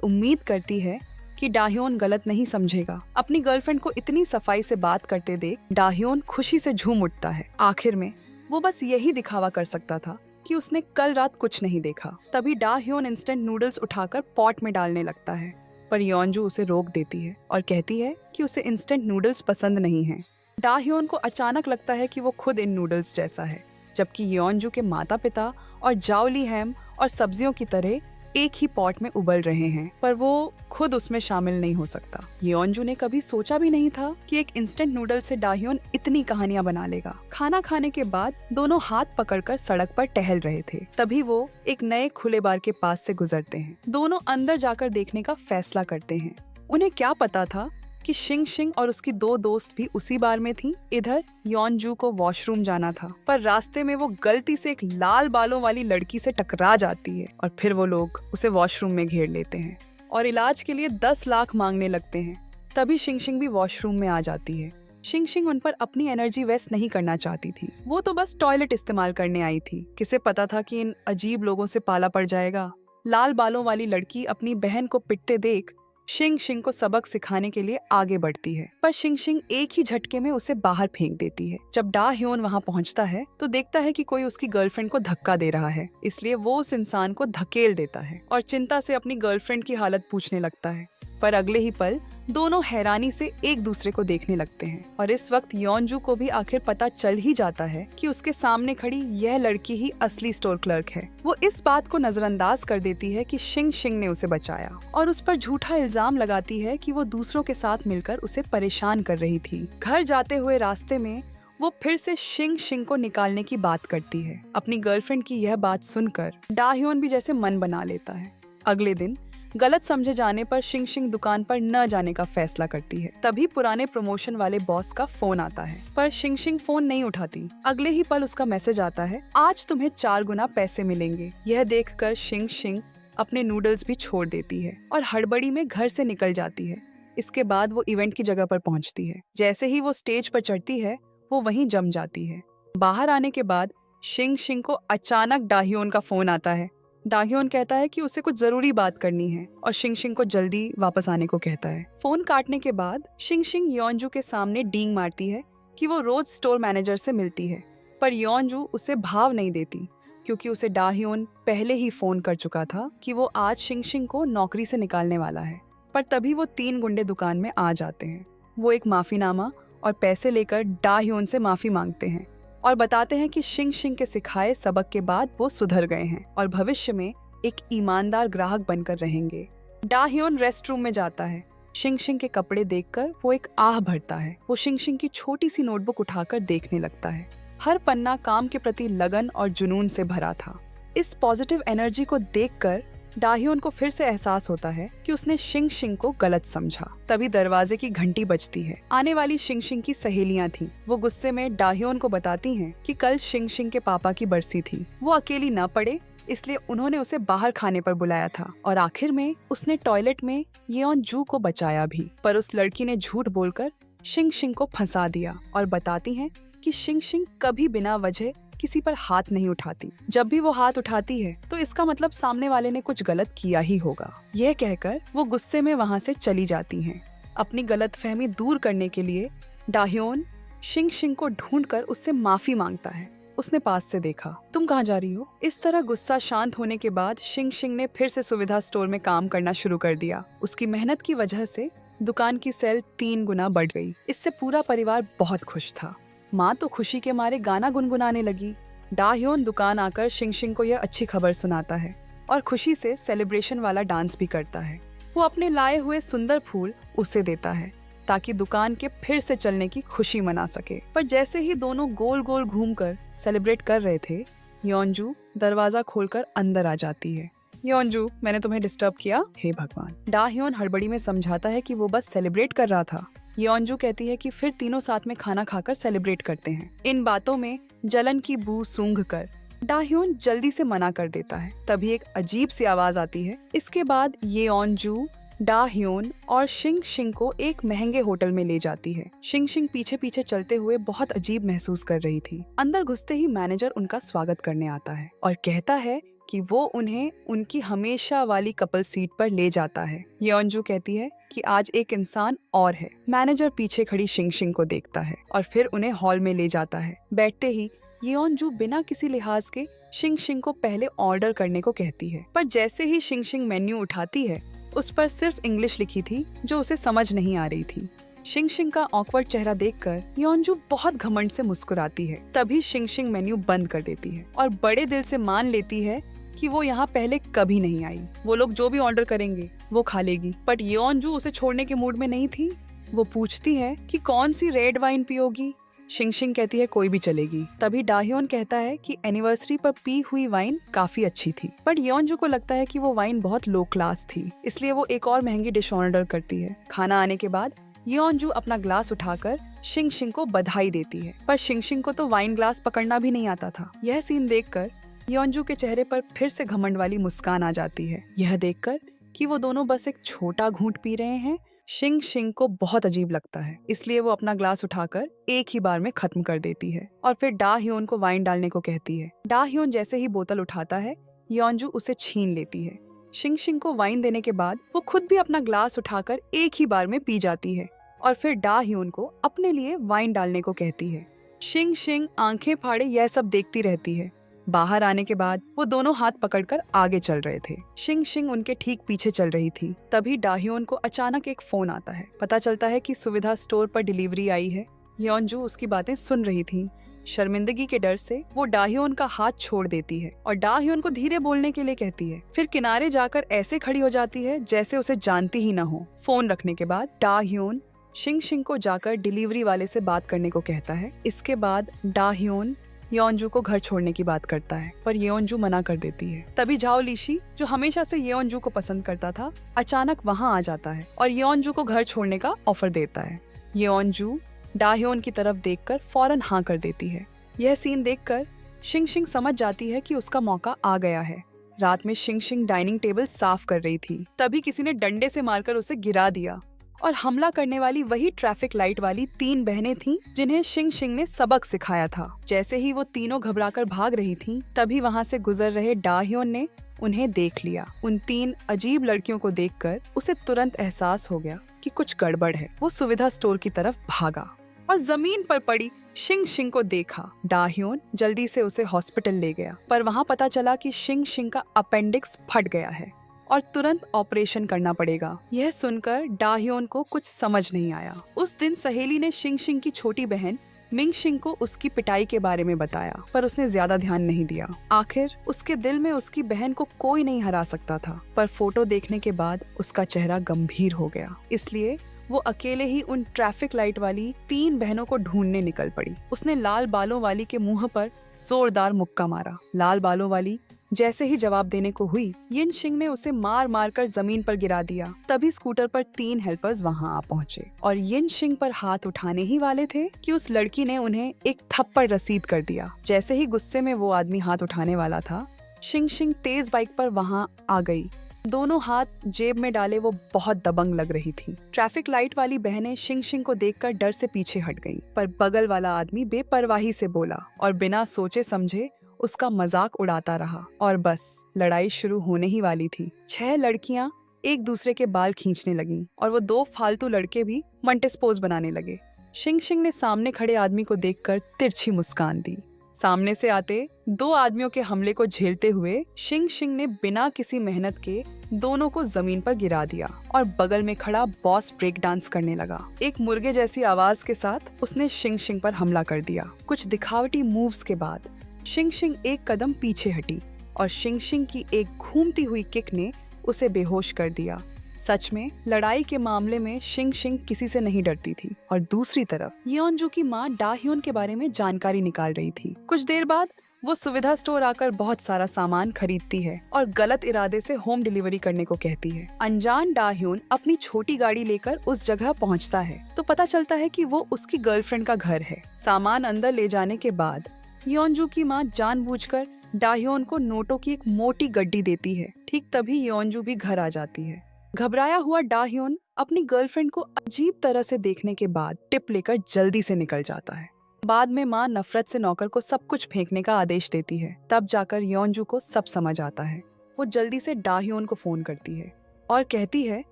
Speaker 1: उम्मीद करती है कि डाह्योन गलत नहीं समझेगा। अपनी गर्लफ्रेंड को इतनी सफाई से बात करते देख डाह्योन खुशी से झूम उठता है। आखिर में वो बस यही दिखावा कर सकता था कि उसने कल रात कुछ नहीं देखा। तभी डाह्योन इंस्टेंट नूडल्स उठाकर पॉट में डालने लगता है, पर योनजू उसे रोक देती है और कहती है कि उसे इंस्टेंट नूडल्स पसंद नहीं हैं। डाह्योन को अचानक लगता है कि वो खुद इन नूडल्स जैसा है, जबकि योनजू के माता पिता और जाओली हैम और सब्जियों की तरह एक ही पॉट में उबल रहे हैं, पर वो खुद उसमें शामिल नहीं हो सकता। योनजू ने कभी सोचा भी नहीं था कि एक इंस्टेंट नूडल से डाह्योन इतनी कहानियां बना लेगा। खाना खाने के बाद दोनों हाथ पकड़कर सड़क पर टहल रहे थे। तभी वो एक नए खुले बार के पास से गुजरते हैं। दोनों अंदर जाकर देखने का फैसला करते हैं। उन्हें क्या पता था कि शिंग शिंग और उसकी दो दोस्त भी उसी बार में थीं। इधर योनजू को वॉशरूम जाना था, पर रास्ते में वो गलती से एक लाल बालों वाली लड़की से टकरा जाती है और फिर वो लोग उसे वॉशरूम में घेर लेते हैं और इलाज के लिए 10 लाख मांगने लगते हैं। तभी शिंग शिंग भी वॉशरूम में आ जाती है। शिंग शिंग उन पर अपनी एनर्जी वेस्ट नहीं करना चाहती थी। वो तो बस टॉयलेट इस्तेमाल करने आई थी। किसे पता था कि इन अजीब लोगों से पाला पड़ जाएगा। लाल बालों वाली लड़की अपनी बहन को पिटते देख शिंग शिंग को सबक सिखाने के लिए आगे बढ़ती है, पर शिंग शिंग एक ही झटके में उसे बाहर फेंक देती है। जब डाह्योन वहाँ पहुँचता है तो देखता है कि कोई उसकी गर्लफ्रेंड को धक्का दे रहा है, इसलिए वो उस इंसान को धकेल देता है और चिंता से अपनी गर्लफ्रेंड की हालत पूछने लगता है। पर अगले ही पल दोनों हैरानी से एक दूसरे को देखने लगते हैं और इस वक्त योनजू को भी आखिर पता चल ही जाता है कि उसके सामने खड़ी यह लड़की ही असली स्टोर क्लर्क है। वो इस बात को नजरअंदाज कर देती है कि शिंग शिंग ने उसे बचाया और उस पर झूठा इल्जाम लगाती है कि वो दूसरों के साथ मिलकर उसे परेशान कर रही थी। घर जाते हुए रास्ते में वो फिर से शिंग शिंग को निकालने की बात करती है। अपनी गर्लफ्रेंड की यह बात सुनकर डाह्योन भी जैसे मन बना लेता है। अगले दिन गलत समझे जाने पर शिंग शिंग दुकान पर न जाने का फैसला करती है। तभी पुराने प्रमोशन वाले बॉस का फोन आता है, पर शिंग शिंग फोन नहीं उठाती। अगले ही पल उसका मैसेज आता है, आज तुम्हें 4 गुना पैसे मिलेंगे। यह देखकर शिंग शिंग अपने नूडल्स भी छोड़ देती है और हड़बड़ी में घर से निकल जाती है। इसके बाद वो इवेंट की जगह पर पहुंचती है। जैसे ही वो स्टेज पर चढ़ती है वो वहीं जम जाती है। बाहर आने के बाद शिंग शिंग को अचानक डाह्योन का फोन आता है। डाह्योन कहता है कि उसे कुछ जरूरी बात करनी है और शिंग शिंग को जल्दी वापस आने को कहता है। फोन काटने के बाद शिंग शिंग योनजू के सामने डींग मारती है कि वो रोज स्टोर मैनेजर से मिलती है, पर योनजू उसे भाव नहीं देती क्योंकि उसे डाह्योन पहले ही फोन कर चुका था कि वो आज शिंग शिंग को नौकरी से निकालने वाला है। पर तभी वो 3 गुंडे दुकान में आ जाते हैं। वो एक माफीनामा और पैसे लेकर डाह्योन से माफी मांगते हैं और बताते हैं कि शिंग शिंग के सिखाए सबक के बाद वो सुधर गए हैं और भविष्य में एक ईमानदार ग्राहक बनकर रहेंगे। डाह्योन रेस्ट रूम में जाता है। शिंग शिंग के कपड़े देखकर वो एक आह भरता है। वो शिंग शिंग की छोटी सी नोटबुक उठाकर देखने लगता है। हर पन्ना काम के प्रति लगन और जुनून से भरा था। इस पॉजिटिव एनर्जी को देखकर डाह्योन को फिर से एहसास होता है कि उसने शिंग शिंग को गलत समझा। तभी दरवाजे की घंटी बजती है। आने वाली शिंग शिंग की सहेलियां थीं। वो गुस्से में डाह्योन को बताती हैं कि कल शिंग शिंग के पापा की बरसी थी। वो अकेली न पड़े इसलिए उन्होंने उसे बाहर खाने पर बुलाया था और आखिर में उसने टॉयलेट में योनजू को बचाया भी। पर उस लड़की ने झूठ बोलकर शिंग शिंग को फंसा दिया और बताती है कि शिंग शिंग कभी बिना वजह किसी पर हाथ नहीं उठाती। जब भी वो हाथ उठाती है तो इसका मतलब सामने वाले ने कुछ गलत किया ही होगा। यह कहकर वो गुस्से में वहाँ से चली जाती हैं। अपनी गलतफहमी दूर करने के लिए डाह्योन शिंग शिंग को ढूंढकर उससे माफी मांगता है। उसने पास से देखा, तुम कहाँ जा रही हो? इस तरह गुस्सा शांत होने के बाद शिंग शिंग ने फिर से सुविधा स्टोर में काम करना शुरू कर दिया। उसकी मेहनत की वजह से दुकान की सेल 3 गुना बढ़ गई। इससे पूरा परिवार बहुत खुश था। माँ तो खुशी के मारे गाना गुनगुनाने लगी। डाह्योन दुकान आकर शिंग शिंग को यह अच्छी खबर सुनाता है और खुशी से सेलिब्रेशन वाला डांस भी करता है। वो अपने लाए हुए सुंदर फूल उसे देता है ताकि दुकान के फिर से चलने की खुशी मना सके। पर जैसे ही दोनों गोल गोल घूमकर सेलिब्रेट कर रहे थे, योनजू दरवाजा खोलकर अंदर आ जाती है। योनजू, मैंने तुम्हें डिस्टर्ब किया? हे भगवान। डाह्योन हड़बड़ी में समझाता है कि वो बस सेलिब्रेट कर रहा था। योनजू कहती है कि फिर तीनों साथ में खाना खाकर सेलिब्रेट करते हैं। इन बातों में जलन की बू सूंघकर डाह्योन जल्दी से मना कर देता है। तभी एक अजीब सी आवाज आती है। इसके बाद योनजू डा ह्योन और शिंग शिंग को एक महंगे होटल में ले जाती है। शिंग शिंग पीछे पीछे चलते हुए बहुत अजीब महसूस कर रही थी। अंदर घुसते ही मैनेजर उनका स्वागत करने आता है और कहता है कि वो उन्हें उनकी हमेशा वाली कपल सीट पर ले जाता है। योनजू कहती है कि आज एक इंसान और है। मैनेजर पीछे खड़ी शिंग शिंग को देखता है और फिर उन्हें हॉल में ले जाता है। बैठते ही योनजू बिना किसी लिहाज के शिंग शिंग को पहले ऑर्डर करने को कहती है, पर जैसे ही शिंग शिंग मेन्यू उठाती है उस पर सिर्फ इंग्लिश लिखी थी जो उसे समझ नहीं आ रही थी। शिंग शिंग का ऑकवर्ड चेहरा देखकर योनजू बहुत घमंड से मुस्कुराती है। तभी शिंग शिंग मेन्यू बंद कर देती है और बड़े दिल से मान लेती है कि वो यहाँ पहले कभी नहीं आई। वो लोग जो भी ऑर्डर करेंगे वो खा लेगी। बट योनजू उसे छोड़ने के मूड में नहीं थी। वो पूछती है कि कौन सी रेड वाइन पियोगी। शिंग शिंग कहती है कोई भी चलेगी। तभी डाह्योन कहता है कि एनिवर्सरी पर पी हुई वाइन काफी अच्छी थी। पर योनजू को लगता है कि वो वाइन बहुत लो क्लास थी, इसलिए वो एक और महंगी डिश ऑर्डर करती है। खाना आने के बाद योनजू अपना ग्लास उठाकर शिंग शिंग को बधाई देती है, पर शिंग शिंग को तो वाइन ग्लास पकड़ना भी नहीं आता था। यह सीन देखकर योनजू के चेहरे पर फिर से घमंड वाली मुस्कान आ जाती है। यह देखकर कि वो दोनों बस एक छोटा घूंट पी रहे हैं, शिंग शिंग को बहुत अजीब लगता है, इसलिए वो अपना ग्लास उठाकर एक ही बार में खत्म कर देती है और फिर डा ह्योन को वाइन डालने को कहती है। डा ह्योन जैसे ही बोतल उठाता है योनजू उसे छीन लेती है। शिंग शिंग को वाइन देने के बाद वो खुद भी अपना ग्लास उठाकर एक ही बार में पी जाती है और फिर डा ह्योन को अपने लिए वाइन डालने को कहती है। शिंग शिंग आंखें फाड़े यह सब देखती रहती है। बाहर आने के बाद वो दोनों हाथ पकड़कर आगे चल रहे थे। शिंग शिंग उनके ठीक पीछे चल रही थी। तभी डाह्योन को अचानक एक फोन आता है। पता चलता है कि सुविधा स्टोर पर डिलीवरी आई है। योनजू उसकी बातें सुन रही थी। शर्मिंदगी के डर से वो डाह्योन का हाथ छोड़ देती है और डाह्योन को धीरे बोलने के लिए कहती है। फिर किनारे जाकर ऐसे खड़ी हो जाती है जैसे उसे जानती ही न हो। फोन रखने के बाद डाह्योन शिंग शिंग को जाकर डिलीवरी वाले से बात करने को कहता है। इसके बाद डाह्योन योनजू को घर छोड़ने की बात करता है, पर योनजू मना कर देती है। तभी झाओ लीशी, जो हमेशा से योनजू को पसंद करता था, अचानक वहाँ आ जाता है और योनजू को घर छोड़ने का ऑफर देता है। योनजू डाह्योन की तरफ देखकर फौरन हाँ कर देती है। यह सीन देखकर शिंग शिंग समझ जाती है कि उसका मौका आ गया है। रात में शिंग शिंग डाइनिंग टेबल साफ कर रही थी, तभी किसी ने डंडे से मारकर उसे गिरा दिया और हमला करने वाली वही ट्रैफिक लाइट वाली 3 बहनें थीं जिन्हें शिंग शिंग ने सबक सिखाया था। जैसे ही वो तीनों घबराकर भाग रही थीं, तभी वहाँ से गुजर रहे डाह्योन ने उन्हें देख लिया। उन 3 अजीब लड़कियों को देखकर उसे तुरंत एहसास हो गया कि कुछ गड़बड़ है। वो सुविधा स्टोर की तरफ भागा और जमीन पर पड़ी शिंग शिंग को देखा। डाह्योन जल्दी से उसे हॉस्पिटल ले गया, पर वहाँ पता चला कि शिंग शिंग का अपेंडिक्स फट गया है और तुरंत ऑपरेशन करना पड़ेगा। यह सुनकर डाह्योन को कुछ समझ नहीं आया। उस दिन सहेली ने शिंग शिंग की छोटी बहन मिंग शिंग को उसकी पिटाई के बारे में बताया, पर उसने ज्यादा ध्यान नहीं दिया। आखिर उसके दिल में उसकी बहन को कोई नहीं हरा सकता था, पर फोटो देखने के बाद उसका चेहरा गंभीर हो गया। इसलिए वो अकेले ही उन ट्रैफिक लाइट वाली 3 बहनों को ढूंढने निकल पड़ी। उसने लाल बालों वाली के मुंह पर जोरदार मुक्का मारा। लाल बालों वाली जैसे ही जवाब देने को हुई, यिन शिंग ने उसे मार मार कर जमीन पर गिरा दिया। तभी स्कूटर पर 3 हेल्पर्स वहां आ पहुंचे और यिन शिंग पर हाथ उठाने ही वाले थे कि उस लड़की ने उन्हें एक थप्पड़ रसीद कर दिया। जैसे ही गुस्से में वो आदमी हाथ उठाने वाला था, शिंग शिंग तेज बाइक पर वहां आ गई। दोनों हाथ जेब में डाले वो बहुत दबंग लग रही थी। ट्रैफिक लाइट वाली बहनें शिंग शिंग को देखकर डर से पीछे हट गईं, पर बगल वाला आदमी बेपरवाही से बोला और बिना सोचे समझे उसका मजाक उड़ाता रहा और बस लड़ाई शुरू होने ही वाली थी। 6 लड़कियां एक दूसरे के बाल खींचने लगीं और वो 2 फालतू लड़के भी मंटेस्पोज बनाने लगे। शिंग शिंग ने सामने खड़े आदमी को देखकर तिरछी मुस्कान दी। सामने से आते 2 आदमियों के हमले को झेलते हुए शिंग शिंग ने बिना किसी मेहनत के दोनों को जमीन पर गिरा दिया और बगल में खड़ा बॉस ब्रेक डांस करने लगा। एक मुर्गे जैसी आवाज के साथ उसने शिंग शिंग पर हमला कर दिया। कुछ दिखावटी मूव्स के बाद शिंग शिंग एक कदम पीछे हटी और शिंग शिंग की एक घूमती हुई किक ने उसे बेहोश कर दिया। सच में लड़ाई के मामले में शिंग शिंग किसी से नहीं डरती थी और दूसरी तरफ योनजू की माँ डाह्योन के बारे में जानकारी निकाल रही थी। कुछ देर बाद वो सुविधा स्टोर आकर बहुत सारा सामान खरीदती है और गलत इरादे से होम डिलीवरी करने को कहती है। अनजान डाह्योन अपनी छोटी गाड़ी लेकर उस जगह पहुंचता है तो पता चलता है कि वो उसकी गर्लफ्रेंड का घर है। सामान अंदर ले जाने के बाद योनजू की माँ जानबूझकर डाह्योन को नोटों की एक मोटी गड्डी देती है। ठीक तभी योनजू भी घर आ जाती है। घबराया हुआ डाह्योन अपनी गर्लफ्रेंड को अजीब तरह से देखने के बाद टिप लेकर जल्दी से निकल जाता है। बाद में माँ नफरत से नौकर को सब कुछ फेंकने का आदेश देती है। तब जाकर योंजू को सब समझ आता है। वो जल्दी से डाह्योन को फोन करती है और कहती है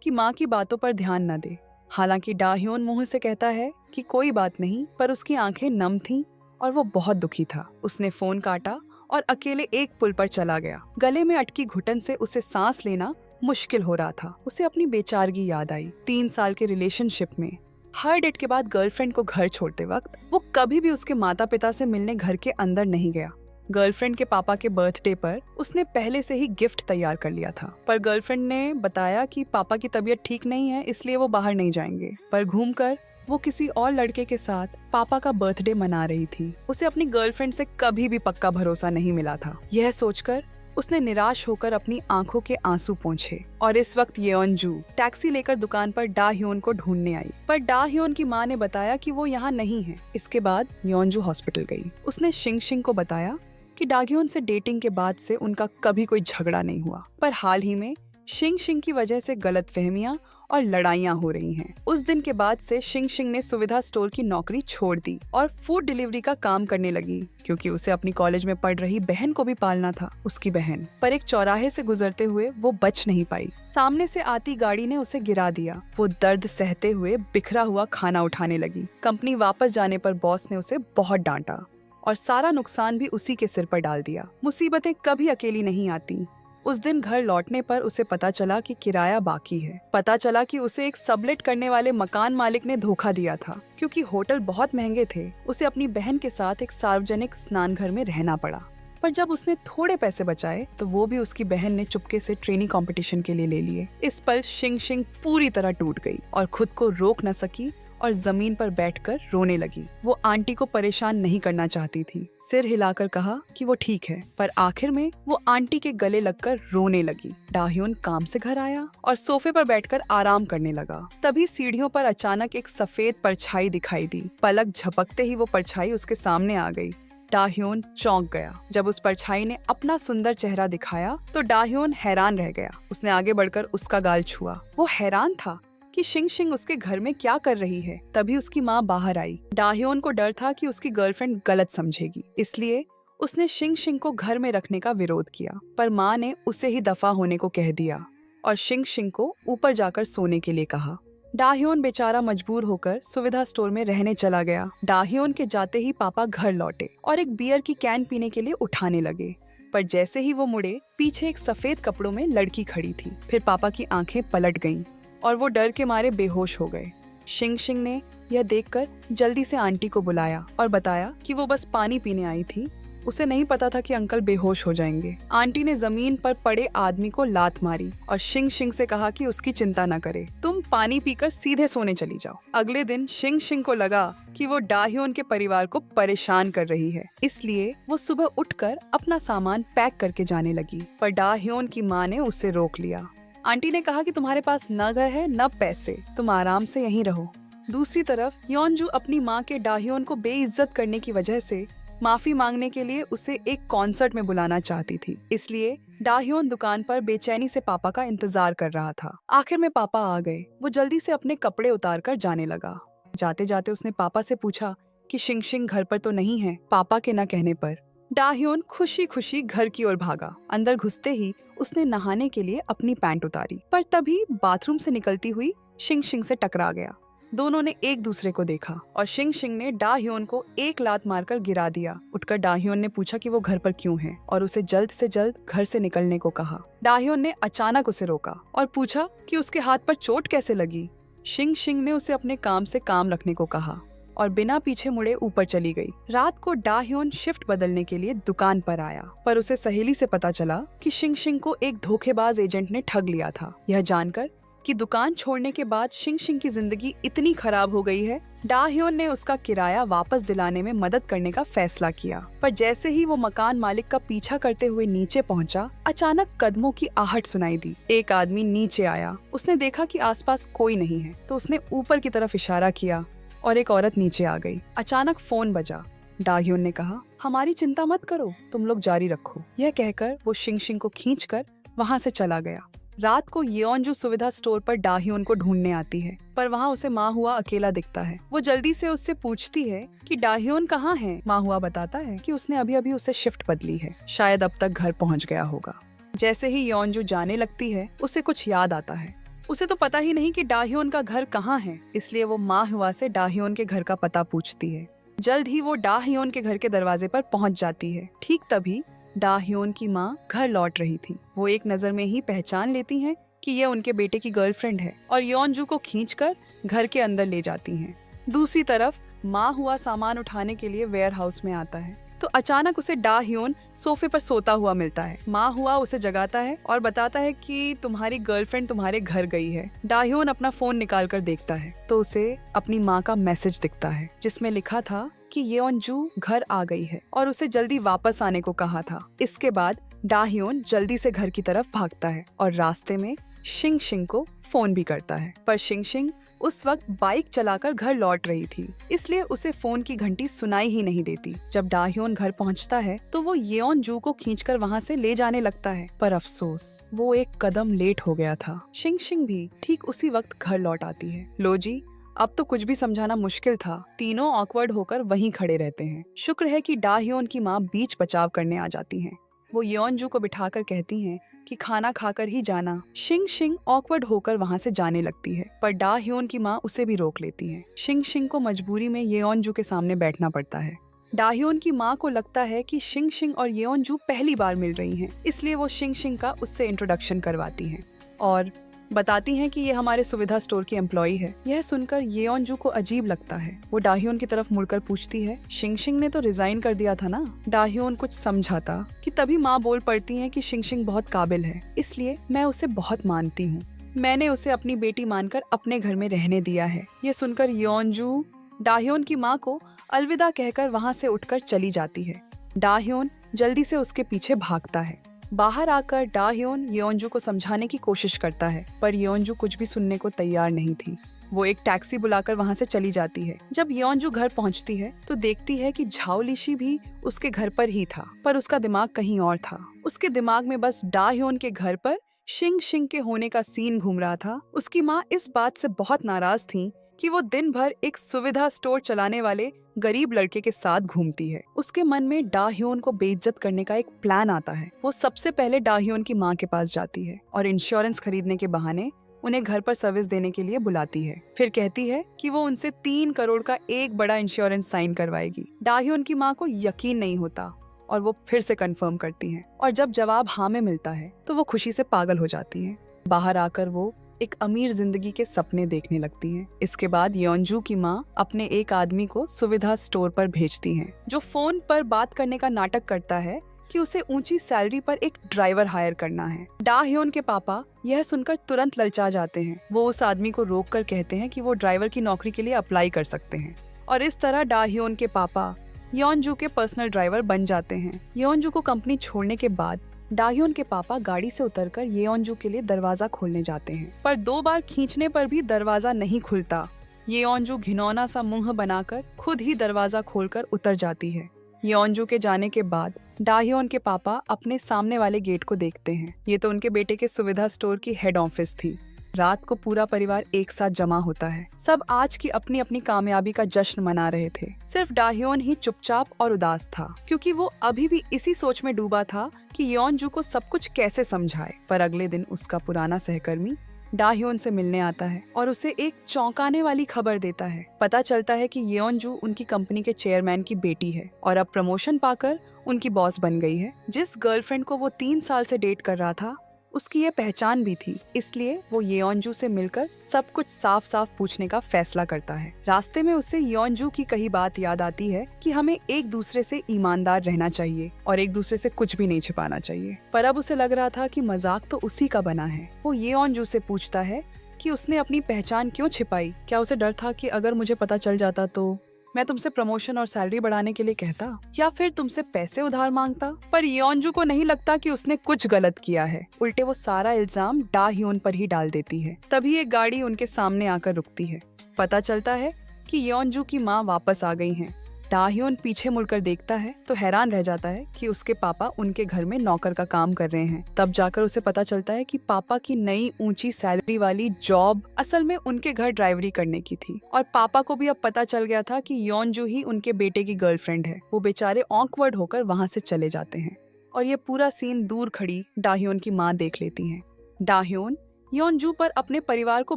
Speaker 1: कि माँ की बातों पर ध्यान न दे। हालांकि डाह्योन मुंह से कहता है कि कोई बात नहीं, पर उसकी आंखें नम थीं और वो बहुत दुखी था। उसने फोन काटा और अकेले एक पुल पर चला गया। गले में अटकी घुटन से उसे सांस लेना मुश्किल हो रहा था। उसे अपनी बेचारगी याद आई। 3 साल के रिलेशनशिप में हर डेट के बाद गर्लफ्रेंड को घर छोड़ते वक्त वो कभी भी उसके माता पिता से मिलने घर के अंदर नहीं गया। गर्लफ्रेंड के पापा के बर्थडे पर उसने पहले से ही गिफ्ट तैयार कर लिया था, पर गर्लफ्रेंड ने बताया कि पापा की तबीयत ठीक नहीं है, इसलिए वो बाहर नहीं जाएंगे। पर घूमकर वो किसी और लड़के के साथ पापा का बर्थडे मना रही थी। उसे अपनी गर्लफ्रेंड से कभी भी पक्का भरोसा नहीं मिला था। यह सोचकर उसने निराश होकर अपनी आंखों के आंसू पोंछे। और इस वक्त येओनजू टैक्सी लेकर दुकान पर डाह्योन को ढूंढने आई, पर डाह्योन की माँ ने बताया कि वो यहाँ नहीं है। इसके बाद येओनजू हॉस्पिटल गई। उसने शिंग को बताया कि डाह्योन से डेटिंग के बाद से उनका कभी कोई झगड़ा नहीं हुआ, पर हाल ही में शिंग की वजह से गलतफहमियां और लड़ाइयां हो रही हैं। उस दिन के बाद से शिंग ने सुविधा स्टोर की नौकरी छोड़ दी और फूड डिलीवरी का काम करने लगी, क्योंकि उसे अपनी कॉलेज में पढ़ रही बहन को भी पालना था। उसकी बहन पर एक चौराहे से गुजरते हुए वो बच नहीं पाई। सामने से आती गाड़ी ने उसे गिरा दिया। वो दर्द सहते हुए बिखरा हुआ खाना उठाने लगी। कंपनी वापस जाने पर बॉस ने उसे बहुत डांटा और सारा नुकसान भी उसी के सिर पर डाल दिया। मुसीबतें कभी अकेली नहीं आती। उस दिन घर लौटने पर उसे पता चला कि किराया बाकी है। पता चला कि उसे एक सबलेट करने वाले मकान मालिक ने धोखा दिया था। क्योंकि होटल बहुत महंगे थे, उसे अपनी बहन के साथ एक सार्वजनिक स्नान घर में रहना पड़ा। पर जब उसने थोड़े पैसे बचाए तो वो भी उसकी बहन ने चुपके से ट्रेनिंग कंपटीशन के लिए ले लिए। इस पल शिंग पूरी तरह टूट गई और खुद को रोक न सकी और जमीन पर बैठकर रोने लगी। वो आंटी को परेशान नहीं करना चाहती थी। सिर हिलाकर कहा कि वो ठीक है, पर आखिर में वो आंटी के गले लगकर रोने लगी। डाह्योन काम से घर आया और सोफे पर बैठकर आराम करने लगा। तभी सीढ़ियों पर अचानक एक सफेद परछाई दिखाई दी। पलक झपकते ही वो परछाई उसके सामने आ गई। डाह्योन चौंक गया। जब उस परछाई ने अपना सुंदर चेहरा दिखाया तो डाह्योन हैरान रह गया। उसने आगे बढ़कर उसका गाल छुआ। वो हैरान था कि शिंग उसके घर में क्या कर रही है। तभी उसकी माँ बाहर आई। डाह्योन को डर था कि उसकी गर्लफ्रेंड गलत समझेगी, इसलिए उसने शिंग को घर में रखने का विरोध किया। पर माँ ने उसे ही दफा होने को कह दिया और शिंग को ऊपर जाकर सोने के लिए कहा। डाह्योन बेचारा मजबूर होकर सुविधा स्टोर में रहने चला गया। डाह्योन के जाते ही पापा घर लौटे और एक बियर की कैन पीने के लिए उठाने लगे। पर जैसे ही वो मुड़े, पीछे एक सफेद कपड़ों में लड़की खड़ी थी। फिर पापा की आंखें पलट गईं और वो डर के मारे बेहोश हो गए। शिंग ने यह देखकर जल्दी से आंटी को बुलाया और बताया कि वो बस पानी पीने आई थी। उसे नहीं पता था कि अंकल बेहोश हो जाएंगे। आंटी ने जमीन पर पड़े आदमी को लात मारी और शिंग से कहा कि उसकी चिंता न करे, तुम पानी पीकर सीधे सोने चली जाओ। अगले दिन शिंग को लगा कि वो डाह्योन के परिवार को परेशान कर रही है, इसलिए वो सुबह उठकर अपना सामान पैक करके जाने लगी। पर डाह्योन की माँ ने उसे रोक लिया। आंटी ने कहा कि तुम्हारे पास न घर है न पैसे, तुम आराम से यहीं रहो। दूसरी तरफ येओनजू अपनी माँ के डाह्योन को बेइज्जत करने की वजह से माफी मांगने के लिए उसे एक कॉन्सर्ट में बुलाना चाहती थी, इसलिए डाह्योन दुकान पर बेचैनी से पापा का इंतजार कर रहा था। आखिर में पापा आ गए। वो जल्दी से अपने कपड़े उतार कर जाने लगा। जाते जाते उसने पापा से पूछा कि शिंग घर पर तो नहीं है। पापा के न कहने पर डाह्योन खुशी खुशी घर की ओर भागा। अंदर घुसते ही उसने नहाने के लिए अपनी पैंट उतारी, पर तभी बाथरूम से निकलती हुई शिंग से टकरा गया। दोनों ने एक दूसरे को देखा और शिंग ने डाह्योन को एक लात मारकर गिरा दिया। उठकर डाह्योन ने पूछा कि वो घर पर क्यों है और उसे जल्द से जल्द घर से निकलने को कहा। डाह्योन ने अचानक उसे रोका और पूछा कि उसके हाथ पर चोट कैसे लगी। शिंग ने उसे अपने काम से काम रखने को कहा और बिना पीछे मुड़े ऊपर चली गई। रात को डाह्योन शिफ्ट बदलने के लिए दुकान पर आया, पर उसे सहेली से पता चला कि शिंग को एक धोखेबाज एजेंट ने ठग लिया था। यह जानकर कि दुकान छोड़ने के बाद शिंग की जिंदगी इतनी खराब हो गई है, डाह्योन ने उसका किराया वापस दिलाने में मदद करने का फैसला किया। पर जैसे ही वो मकान मालिक का पीछा करते हुए नीचे पहुंचा, अचानक कदमों की आहट सुनाई दी। एक आदमी नीचे आया। उसने देखा कि आसपास कोई नहीं है, तो उसने ऊपर की तरफ इशारा किया और एक औरत नीचे आ गई। अचानक फोन बजा। डाह्योन ने कहा, हमारी चिंता मत करो, तुम लोग जारी रखो। यह कहकर वो शिंग को खींचकर वहाँ से चला गया। रात को येओनजू सुविधा स्टोर पर डाह्योन को ढूंढने आती है, पर वहाँ उसे मा हुआ अकेला दिखता है। वो जल्दी से उससे पूछती है कि डाह्योन कहाँ है। मा हुआ बताता है कि उसने अभी अभी उसे शिफ्ट बदली है, शायद अब तक घर पहुँच गया होगा। जैसे ही येओनजू जाने लगती है, उसे कुछ याद आता है। उसे तो पता ही नहीं कि डाह्योन का घर कहाँ है, इसलिए वो मा हुआ से डाह्योन के घर का पता पूछती है। जल्द ही वो डाह्योन के घर के दरवाजे पर पहुँच जाती है। ठीक तभी डाह्योन की माँ घर लौट रही थी। वो एक नजर में ही पहचान लेती हैं कि यह उनके बेटे की गर्लफ्रेंड है और येओनजू को खींचकर घर के अंदर ले जाती हैं। दूसरी तरफ माँ हुआ सामान उठाने के लिए वेयर हाउस में आता है, तो अचानक उसे डाह्योन सोफे पर सोता हुआ मिलता है। माँ हुआ उसे जगाता है और बताता है कि तुम्हारी गर्लफ्रेंड तुम्हारे घर गई है। डाह्योन अपना फोन निकाल कर देखता है तो उसे अपनी माँ का मैसेज दिखता है, जिसमें लिखा था कि येओनजू घर आ गई है और उसे जल्दी वापस आने को कहा था। इसके बाद डाह्योन जल्दी से घर की तरफ भागता है और रास्ते में शिंग शिंग को फोन भी करता है, पर शिंग शिंग उस वक्त बाइक चलाकर घर लौट रही थी, इसलिए उसे फोन की घंटी सुनाई ही नहीं देती। जब डाह्योन घर पहुंचता है तो वो येओनजू को खींचकर वहां से ले जाने लगता है, पर अफसोस वो एक कदम लेट हो गया था। शिंग शिंग भी ठीक उसी वक्त घर लौट आती है। लो जी, अब तो कुछ भी समझाना मुश्किल था। तीनों ऑकवर्ड होकर वहीं खड़े रहते हैं। शुक्र है कि डाह्योन की माँ बीच बचाव करने आ जाती हैं। वो येओनजू को बिठाकर कहती हैं कि खाना खाकर ही जाना। शिंग शिंग ऑकवर्ड होकर वहाँ से जाने लगती है, पर डाह्योन की माँ उसे भी रोक लेती है। शिंग शिंग को मजबूरी में येओनजू के सामने बैठना पड़ता है। डाह्योन की माँ को लगता है कि शिंग शिंग और येओनजू पहली बार मिल रही हैं, इसलिए वो शिंग शिंग का उससे इंट्रोडक्शन करवाती हैं और बताती हैं कि ये हमारे सुविधा स्टोर की एम्प्लॉई है। यह सुनकर येओनजू को अजीब लगता है। वो डाह्योन की तरफ मुड़कर पूछती है, शिंग शिंग ने तो रिजाइन कर दिया था ना। डाह्योन कुछ समझाता कि तभी माँ बोल पड़ती है कि शिंग शिंग बहुत काबिल है, इसलिए मैं उसे बहुत मानती हूँ। मैंने उसे अपनी बेटी मानकर अपने घर में रहने दिया है। ये सुनकर येओनजू डाह्योन की माँ को अलविदा कहकर वहाँ से उठकर चली जाती है। डाह्योन जल्दी से उसके पीछे भागता है। बाहर आकर डाह्योन येओनजू को समझाने की कोशिश करता है, पर येओनजू कुछ भी सुनने को तैयार नहीं थी। वो एक टैक्सी बुलाकर वहाँ से चली जाती है। जब येओनजू घर पहुँचती है तो देखती है कि झाओलिशी भी उसके घर पर ही था, पर उसका दिमाग कहीं और था। उसके दिमाग में बस डाह्योन के घर पर शिंग शिंग के होने का सीन घूम रहा था। उसकी माँ इस बात से बहुत नाराज थी कि वो दिन भर एक सुविधा स्टोर चलाने वाले गरीब लड़के के साथ घूमती है। उसके मन में डाह्योन को बेइज्जत करने का एक प्लान आता है। वो सबसे पहले डाह्योन की माँ के पास जाती है और इंश्योरेंस खरीदने के बहाने उन्हें घर पर सर्विस देने के लिए बुलाती है। फिर कहती है कि वो उनसे 3 करोड़ का एक बड़ा इंश्योरेंस साइन करवाएगी। डाह्योन की माँ को यकीन नहीं होता और वो फिर से कंफर्म करती है, और जब जवाब हाँ में मिलता है तो वो खुशी से पागल हो जाती है। बाहर आकर वो एक अमीर जिंदगी के सपने देखने लगती हैं। इसके बाद येओनजू की माँ अपने एक आदमी को सुविधा स्टोर पर भेजती हैं, जो फोन पर बात करने का नाटक करता है कि उसे ऊंची सैलरी पर एक ड्राइवर हायर करना है। डाह्योन के पापा यह सुनकर तुरंत ललचा जाते हैं। वो उस आदमी को रोककर कहते हैं कि वो ड्राइवर की नौकरी के लिए अप्लाई कर सकते हैं, और इस तरह डाह्योन के पापा येओनजू के पर्सनल ड्राइवर बन जाते हैं। येओनजू को कंपनी छोड़ने के बाद डाह्योन के पापा गाड़ी से उतरकर येओनजू के लिए दरवाजा खोलने जाते हैं, पर 2 बार खींचने पर भी दरवाजा नहीं खुलता। येओनजू घिनौना सा मुंह बनाकर खुद ही दरवाजा खोलकर उतर जाती है। येओनजू के जाने के बाद डाह्योन के पापा अपने सामने वाले गेट को देखते हैं। ये तो उनके बेटे के सुविधा स्टोर की हेड ऑफिस थी। रात को पूरा परिवार एक साथ जमा होता है। सब आज की अपनी अपनी कामयाबी का जश्न मना रहे थे। सिर्फ डाह्योन ही चुपचाप और उदास था, क्योंकि वो अभी भी इसी सोच में डूबा था कि येओनजू को सब कुछ कैसे समझाए। पर अगले दिन उसका पुराना सहकर्मी डाह्योन से मिलने आता है और उसे एक चौंकाने वाली खबर देता है। पता चलता है कि येओनजू उनकी कंपनी के चेयरमैन की बेटी है और अब प्रमोशन पाकर उनकी बॉस बन गई है। जिस गर्लफ्रेंड को वो 3 साल से डेट कर रहा था, उसकी ये पहचान भी थी, इसलिए वो येओनजू से मिलकर सब कुछ साफ साफ पूछने का फैसला करता है। रास्ते में उसे येओनजू की कही बात याद आती है कि हमें एक दूसरे से ईमानदार रहना चाहिए और एक दूसरे से कुछ भी नहीं छिपाना चाहिए। पर अब उसे लग रहा था कि मजाक तो उसी का बना है। वो येओनजू से पूछता है कि उसने अपनी पहचान क्यों छिपाई। क्या उसे डर था कि अगर मुझे पता चल जाता तो मैं तुमसे प्रमोशन और सैलरी बढ़ाने के लिए कहता, या फिर तुमसे पैसे उधार मांगता। पर येओनजू को नहीं लगता कि उसने कुछ गलत किया है। उल्टे वो सारा इल्जाम डाह्योन पर ही डाल देती है। तभी एक गाड़ी उनके सामने आकर रुकती है। पता चलता है कि येओनजू की माँ वापस आ गई हैं। डाह्योन पीछे मुड़कर देखता है तो हैरान रह जाता है कि उसके पापा उनके घर में नौकर का काम कर रहे हैं। तब जाकर उसे पता चलता है कि पापा की नई ऊंची सैलरी वाली जॉब असल में उनके घर ड्राइवरी करने की थी और पापा को भी अब पता चल गया था कि योनजू ही उनके बेटे की गर्लफ्रेंड है। वो बेचारे ऑकवर्ड होकर वहाँ से चले जाते हैं और ये पूरा सीन दूर खड़ी डाह्योन की माँ देख लेती है। डाह्योन योनजू पर अपने परिवार को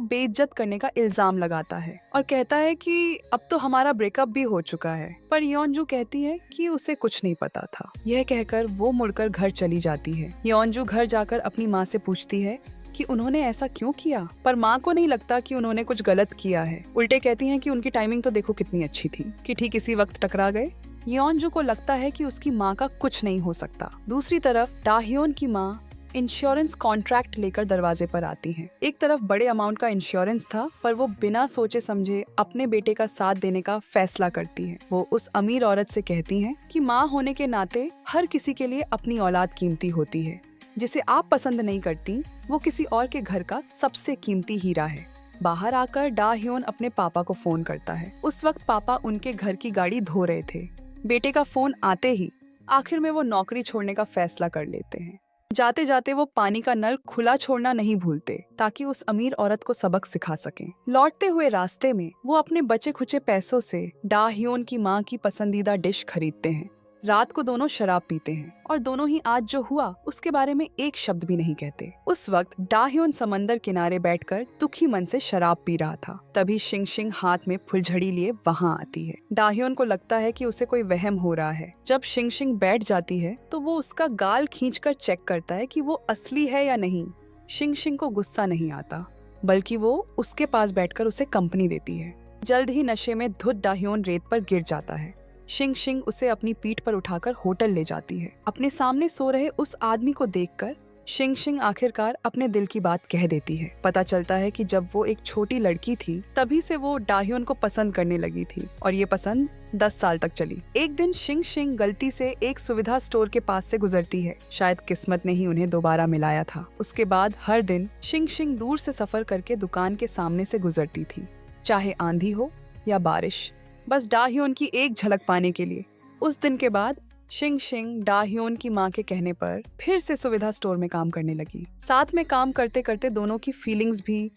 Speaker 1: बेइज्जत करने का इल्जाम लगाता है और कहता है कि अब तो हमारा ब्रेकअप भी हो चुका है, पर योनजू कहती है कि उसे कुछ नहीं पता था। यह कहकर वो मुड़कर घर चली जाती है। योनजू घर जाकर अपनी माँ से पूछती है कि उन्होंने ऐसा क्यों किया, पर माँ को नहीं लगता कि उन्होंने कुछ गलत किया है। उल्टे कहती हैं कि उनकी टाइमिंग तो देखो कितनी अच्छी थी कि ठीक इसी वक्त टकरा गए। योनजू को लगता है कि उसकी माँ का कुछ नहीं हो सकता। दूसरी तरफ डाह्योन की माँ इंश्योरेंस कॉन्ट्रैक्ट लेकर दरवाजे पर आती हैं। एक तरफ बड़े अमाउंट का इंश्योरेंस था, पर वो बिना सोचे समझे अपने बेटे का साथ देने का फैसला करती है। वो उस अमीर औरत से कहती हैं कि माँ होने के नाते हर किसी के लिए अपनी औलाद कीमती होती है। जिसे आप पसंद नहीं करती वो किसी और के घर का सबसे कीमती हीरा है। बाहर आकर डाह्योन अपने पापा को फोन करता है। उस वक्त पापा उनके घर की गाड़ी धो रहे थे। बेटे का फोन आते ही आखिर में वो नौकरी छोड़ने का फैसला कर लेते हैं। जाते जाते वो पानी का नल खुला छोड़ना नहीं भूलते ताकि उस अमीर औरत को सबक सिखा सकें। लौटते हुए रास्ते में वो अपने बचे खुचे पैसों से डाह्योन की माँ की पसंदीदा डिश खरीदते हैं। रात को दोनों शराब पीते हैं और दोनों ही आज जो हुआ उसके बारे में एक शब्द भी नहीं कहते। उस वक्त डाह्योन समंदर किनारे बैठकर दुखी मन से शराब पी रहा था। तभी शिंग हाथ में फुलझड़ी लिए वहाँ आती है। डाह्योन को लगता है कि उसे कोई वहम हो रहा है। जब शिंग बैठ जाती है तो वो उसका गाल खींचकर चेक करता है कि वो असली है या नहीं। शिंग को गुस्सा नहीं आता, बल्कि वो उसके पास बैठकर उसे कंपनी देती है। जल्द ही नशे में धुत डाह्योन रेत पर गिर जाता है। शिंग उसे अपनी पीठ पर उठाकर होटल ले जाती है। अपने सामने सो रहे उस आदमी को देखकर शिंग आखिरकार अपने दिल की बात कह देती है। पता चलता है कि जब वो एक छोटी लड़की थी तभी से वो डाह्योन को पसंद करने लगी थी और ये पसंद 10 साल तक चली। एक दिन शिंग गलती से एक सुविधा स्टोर के पास से गुजरती है। शायद किस्मत ने ही उन्हें दोबारा मिलाया था। उसके बाद हर दिन शिंग दूर से सफर करके दुकान के सामने से गुजरती थी, चाहे आंधी हो या बारिश, बस डाह्योन की एक झलक पाने के लिए। उस दिन के बाद शिंग डाह्योन की माँ के कहने पर फिर से सुविधा स्टोर में काम करने लगी। साथ में काम करते करते दोनों की फीलिंग्स भी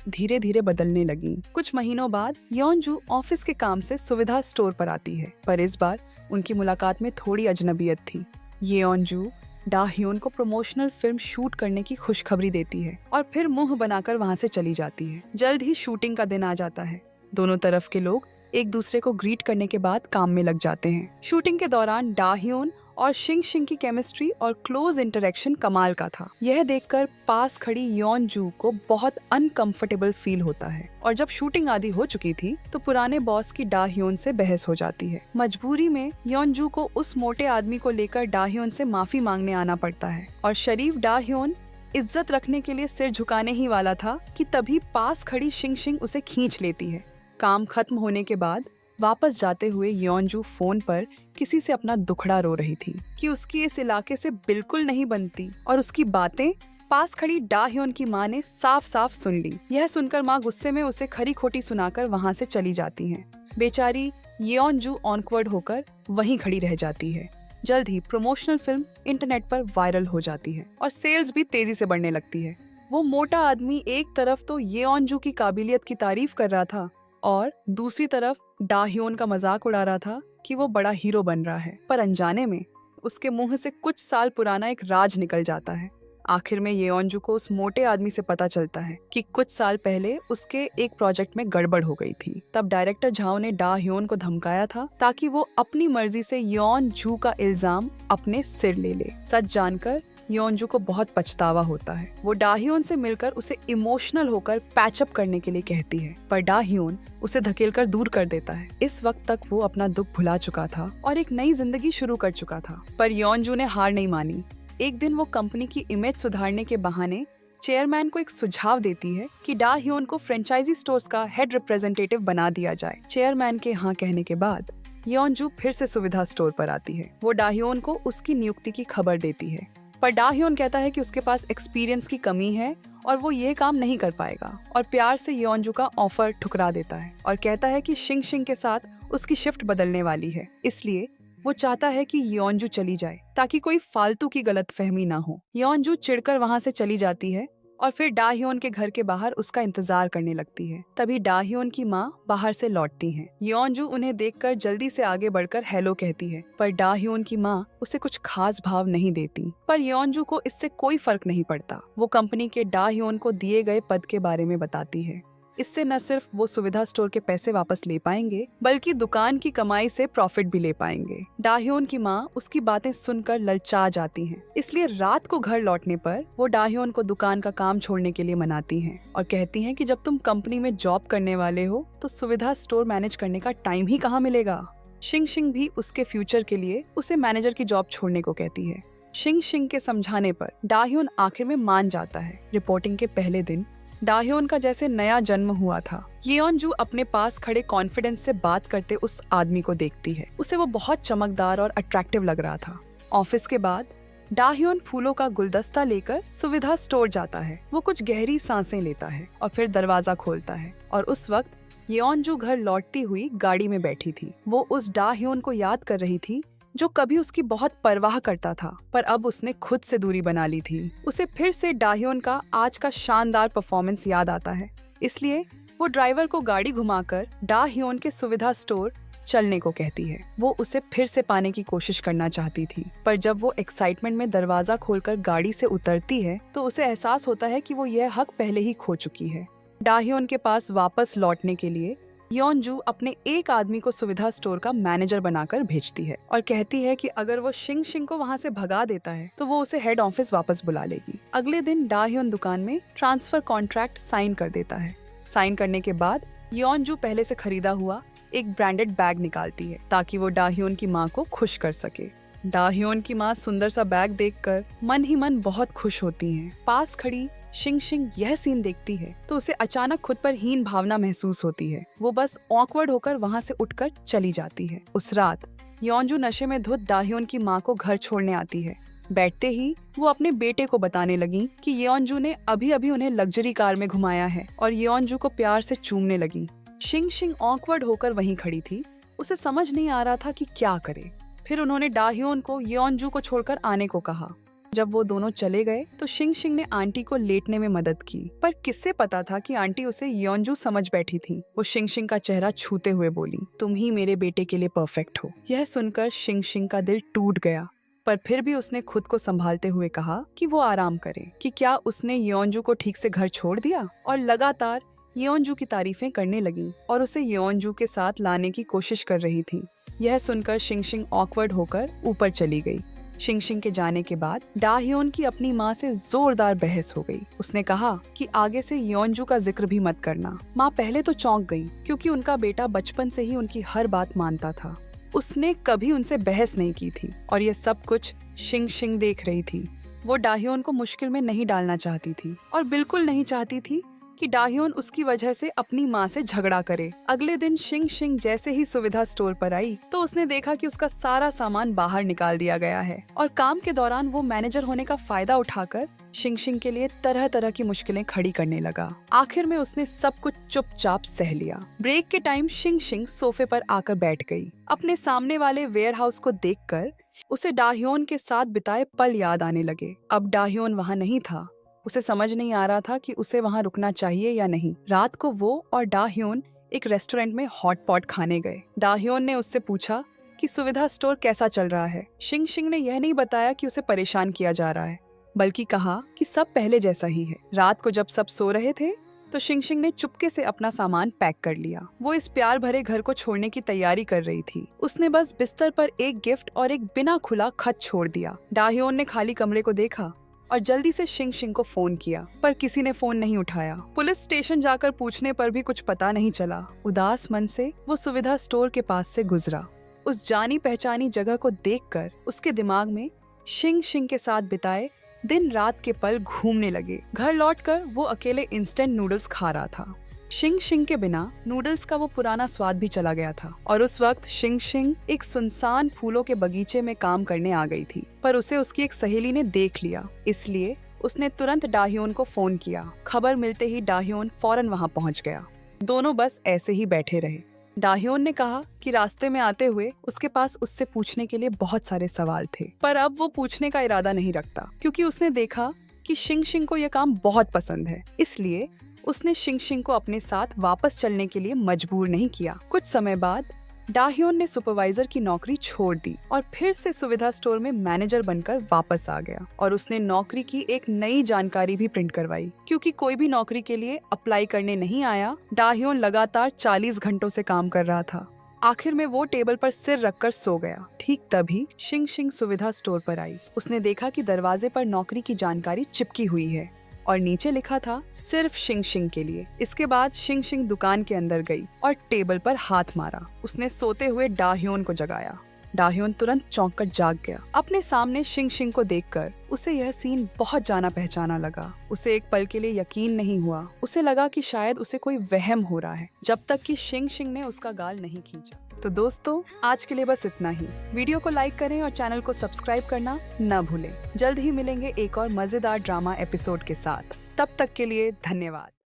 Speaker 1: धीरे धीरे बदलने लगी। कुछ महीनों बाद योनजू ऑफिस के काम से सुविधा स्टोर पर आती है, पर इस बार उनकी मुलाकात में थोड़ी अजनबियत थी। योनजू डाह्योन को प्रमोशनल फिल्म शूट करने की खुशखबरी देती है और फिर मुंह बनाकर वहाँ से चली जाती है। जल्द ही शूटिंग का दिन आ जाता है। दोनों तरफ के लोग एक दूसरे को ग्रीट करने के बाद काम में लग जाते हैं। शूटिंग के दौरान डाह्योन और शिंग की केमिस्ट्री और क्लोज इंटरेक्शन कमाल का था। यह देखकर पास खड़ी योनजू को बहुत अनकंफर्टेबल फील होता है और जब शूटिंग आदि हो चुकी थी तो पुराने बॉस की डाह्योन से बहस हो जाती है। मजबूरी में योनजू को उस मोटे आदमी को लेकर डाह्योन से माफी मांगने आना पड़ता है और शरीफ डाह्योन इज्जत रखने के लिए सिर झुकाने ही वाला था कि तभी पास खड़ी शिंग उसे खींच लेती है। काम खत्म होने के बाद वापस जाते हुए योनजू फोन पर किसी से अपना दुखड़ा रो रही थी कि उसकी इस इलाके से बिल्कुल नहीं बनती और उसकी बातें पास खड़ी डाह्योन की माँ ने साफ साफ सुन ली। यह सुनकर माँ गुस्से में उसे खरी खोटी सुनाकर वहाँ से चली जाती हैं। बेचारी योनजू ऑनकवर्ड होकर वहीं खड़ी रह जाती है। जल्द ही प्रमोशनल फिल्म इंटरनेट पर वायरल हो जाती है और सेल्स भी तेजी से बढ़ने लगती है। वो मोटा आदमी एक तरफ तो योनजू की काबिलियत की तारीफ कर रहा था और दूसरी तरफ डाह्योन का मजाक उड़ा रहा था कि वो बड़ा हीरो बन रहा है, पर अनजाने में उसके मुंह से कुछ साल पुराना एक राज निकल जाता है। आखिर में योनजू को उस मोटे आदमी से पता चलता है कि कुछ साल पहले उसके एक प्रोजेक्ट में गड़बड़ हो गई थी। तब डायरेक्टर झाओ ने डाह्योन को धमकाया था ताकि वो अपनी मर्जी से योनजू का इल्जाम अपने सिर ले ले। सच जानकर योनजू को बहुत पछतावा होता है। वो डाह्योन से मिलकर उसे इमोशनल होकर पैचअप करने के लिए कहती है, पर डाह्योन उसे धकेलकर दूर कर देता है। इस वक्त तक वो अपना दुख भुला चुका था और एक नई जिंदगी शुरू कर चुका था, पर योनजू ने हार नहीं मानी। एक दिन वो कंपनी की इमेज सुधारने के बहाने चेयरमैन को एक सुझाव देती है कि डाह्योन को फ्रेंचाइजी स्टोर्स का हेड रिप्रेजेंटेटिव बना दिया जाए। चेयरमैन के हाँ कहने के बाद योनजू फिर से सुविधा स्टोर पर आती है। वो डाह्योन को उसकी नियुक्ति की खबर देती है, पर डाह्योन कहता है कि उसके पास एक्सपीरियंस की कमी है और वो ये काम नहीं कर पाएगा और प्यार से योनजू का ऑफर ठुकरा देता है और कहता है कि शिंग के साथ उसकी शिफ्ट बदलने वाली है, इसलिए वो चाहता है कि योनजू चली जाए ताकि कोई फालतू की गलतफहमी ना हो। योनजू चिढ़कर वहाँ से चली जाती है और फिर डाह्योन के घर के बाहर उसका इंतजार करने लगती है। तभी डाह्योन की माँ बाहर से लौटती हैं। योनजू उन्हें देखकर जल्दी से आगे बढ़कर हेलो कहती है, पर डाह्योन की माँ उसे कुछ खास भाव नहीं देती। पर योनजू को इससे कोई फर्क नहीं पड़ता। वो कंपनी के डाह्योन को दिए गए पद के बारे में बताती है। इससे न सिर्फ वो सुविधा स्टोर के पैसे वापस ले पाएंगे, बल्कि दुकान की कमाई से प्रॉफिट भी ले पाएंगे। डाह्योन की माँ उसकी बातें सुनकर ललचा जाती हैं। इसलिए रात को घर लौटने पर वो डाह्योन को दुकान का काम छोड़ने के लिए मनाती हैं और कहती हैं कि जब तुम कंपनी में जॉब करने वाले हो तो सुविधा स्टोर मैनेज करने का टाइम ही कहाँ मिलेगा। शिंग शिंग भी उसके फ्यूचर के लिए उसे मैनेजर की जॉब छोड़ने को कहती है। शिंग शिंग के समझाने पर डाह्योन आखिर में मान जाता है। रिपोर्टिंग के पहले दिन डाह्योन का जैसे नया जन्म हुआ था। येओनजू अपने पास खड़े कॉन्फिडेंस से बात करते उस आदमी को देखती है। उसे वो बहुत चमकदार और अट्रैक्टिव लग रहा था। ऑफिस के बाद डाह्योन फूलों का गुलदस्ता लेकर सुविधा स्टोर जाता है। वो कुछ गहरी सांसें लेता है और फिर दरवाजा खोलता है और उस वक्त येओनजू घर लौटती हुई गाड़ी में बैठी थी। वो उस डाह्योन को याद कर रही थी जो कभी उसकी बहुत परवाह करता था, पर अब उसने खुद से दूरी बना ली थी। उसे फिर से डाह्योन का आज का शानदार परफॉर्मेंस याद आता है, इसलिए वो ड्राइवर को गाड़ी घुमाकर डाह्योन के सुविधा स्टोर चलने को कहती है। वो उसे फिर से पाने की कोशिश करना चाहती थी, पर जब वो एक्साइटमेंट में दरवाजा खोलकर गाड़ी से उतरती है तो उसे एहसास होता है कि वो यह हक पहले ही खो चुकी है। डाह्योन के पास वापस लौटने के लिए योनजू अपने एक आदमी को सुविधा स्टोर का मैनेजर बनाकर भेजती है और कहती है कि अगर वो शिंग शिंग को वहाँ से भगा देता है तो वो उसे हेड ऑफिस वापस बुला लेगी। अगले दिन डाह्योन दुकान में ट्रांसफर कॉन्ट्रैक्ट साइन कर देता है। साइन करने के बाद योनजू पहले से खरीदा हुआ एक ब्रांडेड बैग निकालती है ताकि वो डाह्योन की माँ को खुश कर सके। डाह्योन की माँ सुंदर सा बैग देखकर मन ही मन बहुत खुश होती हैं। पास खड़ी शिंग शिंग यह सीन देखती है तो उसे अचानक खुद पर हीन भावना महसूस होती है। वो बस ऑकवर्ड होकर वहाँ से उठकर चली जाती है। उस रात योनजू नशे में धुत डाह्योन की माँ को घर छोड़ने आती है। बैठते ही वो अपने बेटे को बताने लगी कि योनजू ने अभी अभी उन्हें लग्जरी कार में घुमाया है और योनजू को प्यार से चूमने लगी। शिंग शिंग ऑकवर्ड होकर वहीं खड़ी थी। उसे समझ नहीं आ रहा था कि क्या करे। फिर उन्होंने डाह्योन को योनजू को छोड़कर आने को कहा। जब वो दोनों चले गए तो शिंग शिंग ने आंटी को लेटने में मदद की, पर किससे पता था कि आंटी उसे योनजू समझ बैठी थी। वो शिंग शिंग का चेहरा छूते हुए बोली, तुम ही मेरे बेटे के लिए परफेक्ट हो। यह सुनकर शिंग शिंग का दिल टूट गया, पर फिर भी उसने खुद को संभालते हुए कहा कि वो आराम करे। कि क्या उसने योनजू को ठीक से घर छोड़ दिया? और लगातार योनजू की तारीफें करने लगी और उसे योनजू के साथ लाने की कोशिश कर रही थी। यह सुनकर शिंग शिंग ऑकवर्ड होकर ऊपर चली गई। शिंग शिंग के जाने के बाद डाह्योन की अपनी माँ से जोरदार बहस हो गई। उसने कहा कि आगे से योनजू का जिक्र भी मत करना। माँ पहले तो चौंक गई क्योंकि उनका बेटा बचपन से ही उनकी हर बात मानता था। उसने कभी उनसे बहस नहीं की थी और ये सब कुछ शिंग शिंग देख रही थी। वो डाह्योन को मुश्किल में नहीं डालना चाहती थी और बिल्कुल नहीं चाहती थी कि डाह्योन उसकी वजह से अपनी माँ से झगड़ा करे। अगले दिन शिंग शिंग जैसे ही सुविधा स्टोर पर आई तो उसने देखा कि उसका सारा सामान बाहर निकाल दिया गया है और काम के दौरान वो मैनेजर होने का फायदा उठाकर शिंग शिंग के लिए तरह तरह की मुश्किलें खड़ी करने लगा। आखिर में उसने सब कुछ चुपचाप सह लिया। ब्रेक के टाइम शिंग शिंग सोफे पर आकर बैठ गई। अपने सामने वाले वेयर हाउस को देखकर उसे डाह्योन के साथ बिताए पल याद आने लगे। अब डाह्योन वहाँ नहीं था। उसे समझ नहीं आ रहा था कि उसे वहाँ रुकना चाहिए या नहीं। रात को वो और डाह्योन एक रेस्टोरेंट में हॉट पॉट खाने गए। डाह्योन ने उससे पूछा कि सुविधा स्टोर कैसा चल रहा है। शिंग शिंग ने यह नहीं बताया कि उसे परेशान किया जा रहा है, बल्कि कहा कि सब पहले जैसा ही है। रात को जब सब सो रहे थे तो शिंग शिंग ने चुपके से अपना सामान पैक कर लिया। वो इस प्यार भरे घर को छोड़ने की तैयारी कर रही थी। उसने बस बिस्तर पर एक गिफ्ट और एक बिना खुला खत छोड़ दिया। डाह्योन ने खाली कमरे को देखा और जल्दी से शिंग शिंग को फोन किया, पर किसी ने फोन नहीं उठाया। पुलिस स्टेशन जाकर पूछने पर भी कुछ पता नहीं चला। उदास मन से वो सुविधा स्टोर के पास से गुजरा। उस जानी पहचानी जगह को देखकर उसके दिमाग में शिंग शिंग के साथ बिताए दिन रात के पल घूमने लगे। घर लौटकर वो अकेले इंस्टेंट नूडल्स खा रहा था। शिंग शिंग के बिना नूडल्स का वो पुराना स्वाद भी चला गया था और उस वक्त शिंग शिंग एक सुनसान फूलों के बगीचे में काम करने आ गई थी, पर उसे उसकी एक सहेली ने देख लिया। इसलिए उसने तुरंत डाह्योन को फोन किया। खबर मिलते ही डाह्योन फौरन वहां पहुंच गया। दोनों बस ऐसे ही बैठे रहे। डाह्योन ने कहा कि रास्ते में आते हुए उसके पास उससे पूछने के लिए बहुत सारे सवाल थे, पर अब वो पूछने का इरादा नहीं रखता क्योंकि उसने देखा कि शिंग शिंग को यह काम बहुत पसंद है। इसलिए उसने शिंग शिंग को अपने साथ वापस चलने के लिए मजबूर नहीं किया। कुछ समय बाद डाह्योन ने सुपरवाइजर की नौकरी छोड़ दी और फिर से सुविधा स्टोर में मैनेजर बनकर वापस आ गया और उसने नौकरी की एक नई जानकारी भी प्रिंट करवाई। क्योंकि कोई भी नौकरी के लिए अप्लाई करने नहीं आया, डाह्योन लगातार 40 घंटों से काम कर रहा था। आखिर में वो टेबल पर सिर रखकर सो गया। ठीक तभी शिंग शिंग सुविधा स्टोर पर आई। उसने देखा कि दरवाजे पर नौकरी की जानकारी चिपकी हुई है और नीचे लिखा था सिर्फ शिंग शिंग के लिए। इसके बाद शिंग शिंग दुकान के अंदर गई और टेबल पर हाथ मारा। उसने सोते हुए डाह्योन को जगाया। डाह्योन तुरंत चौंक कर जाग गया। अपने सामने शिंग शिंग को देखकर उसे यह सीन बहुत जाना पहचाना लगा। उसे एक पल के लिए यकीन नहीं हुआ। उसे लगा कि शायद उसे कोई वहम हो रहा है, जब तक कि शिंग शिंग ने उसका गाल नहीं खींचा। तो दोस्तों, आज के लिए बस इतना ही। वीडियो को लाइक करें और चैनल को सब्सक्राइब करना न भूलें। जल्द ही मिलेंगे एक और मजेदार ड्रामा एपिसोड के साथ। तब तक के लिए धन्यवाद।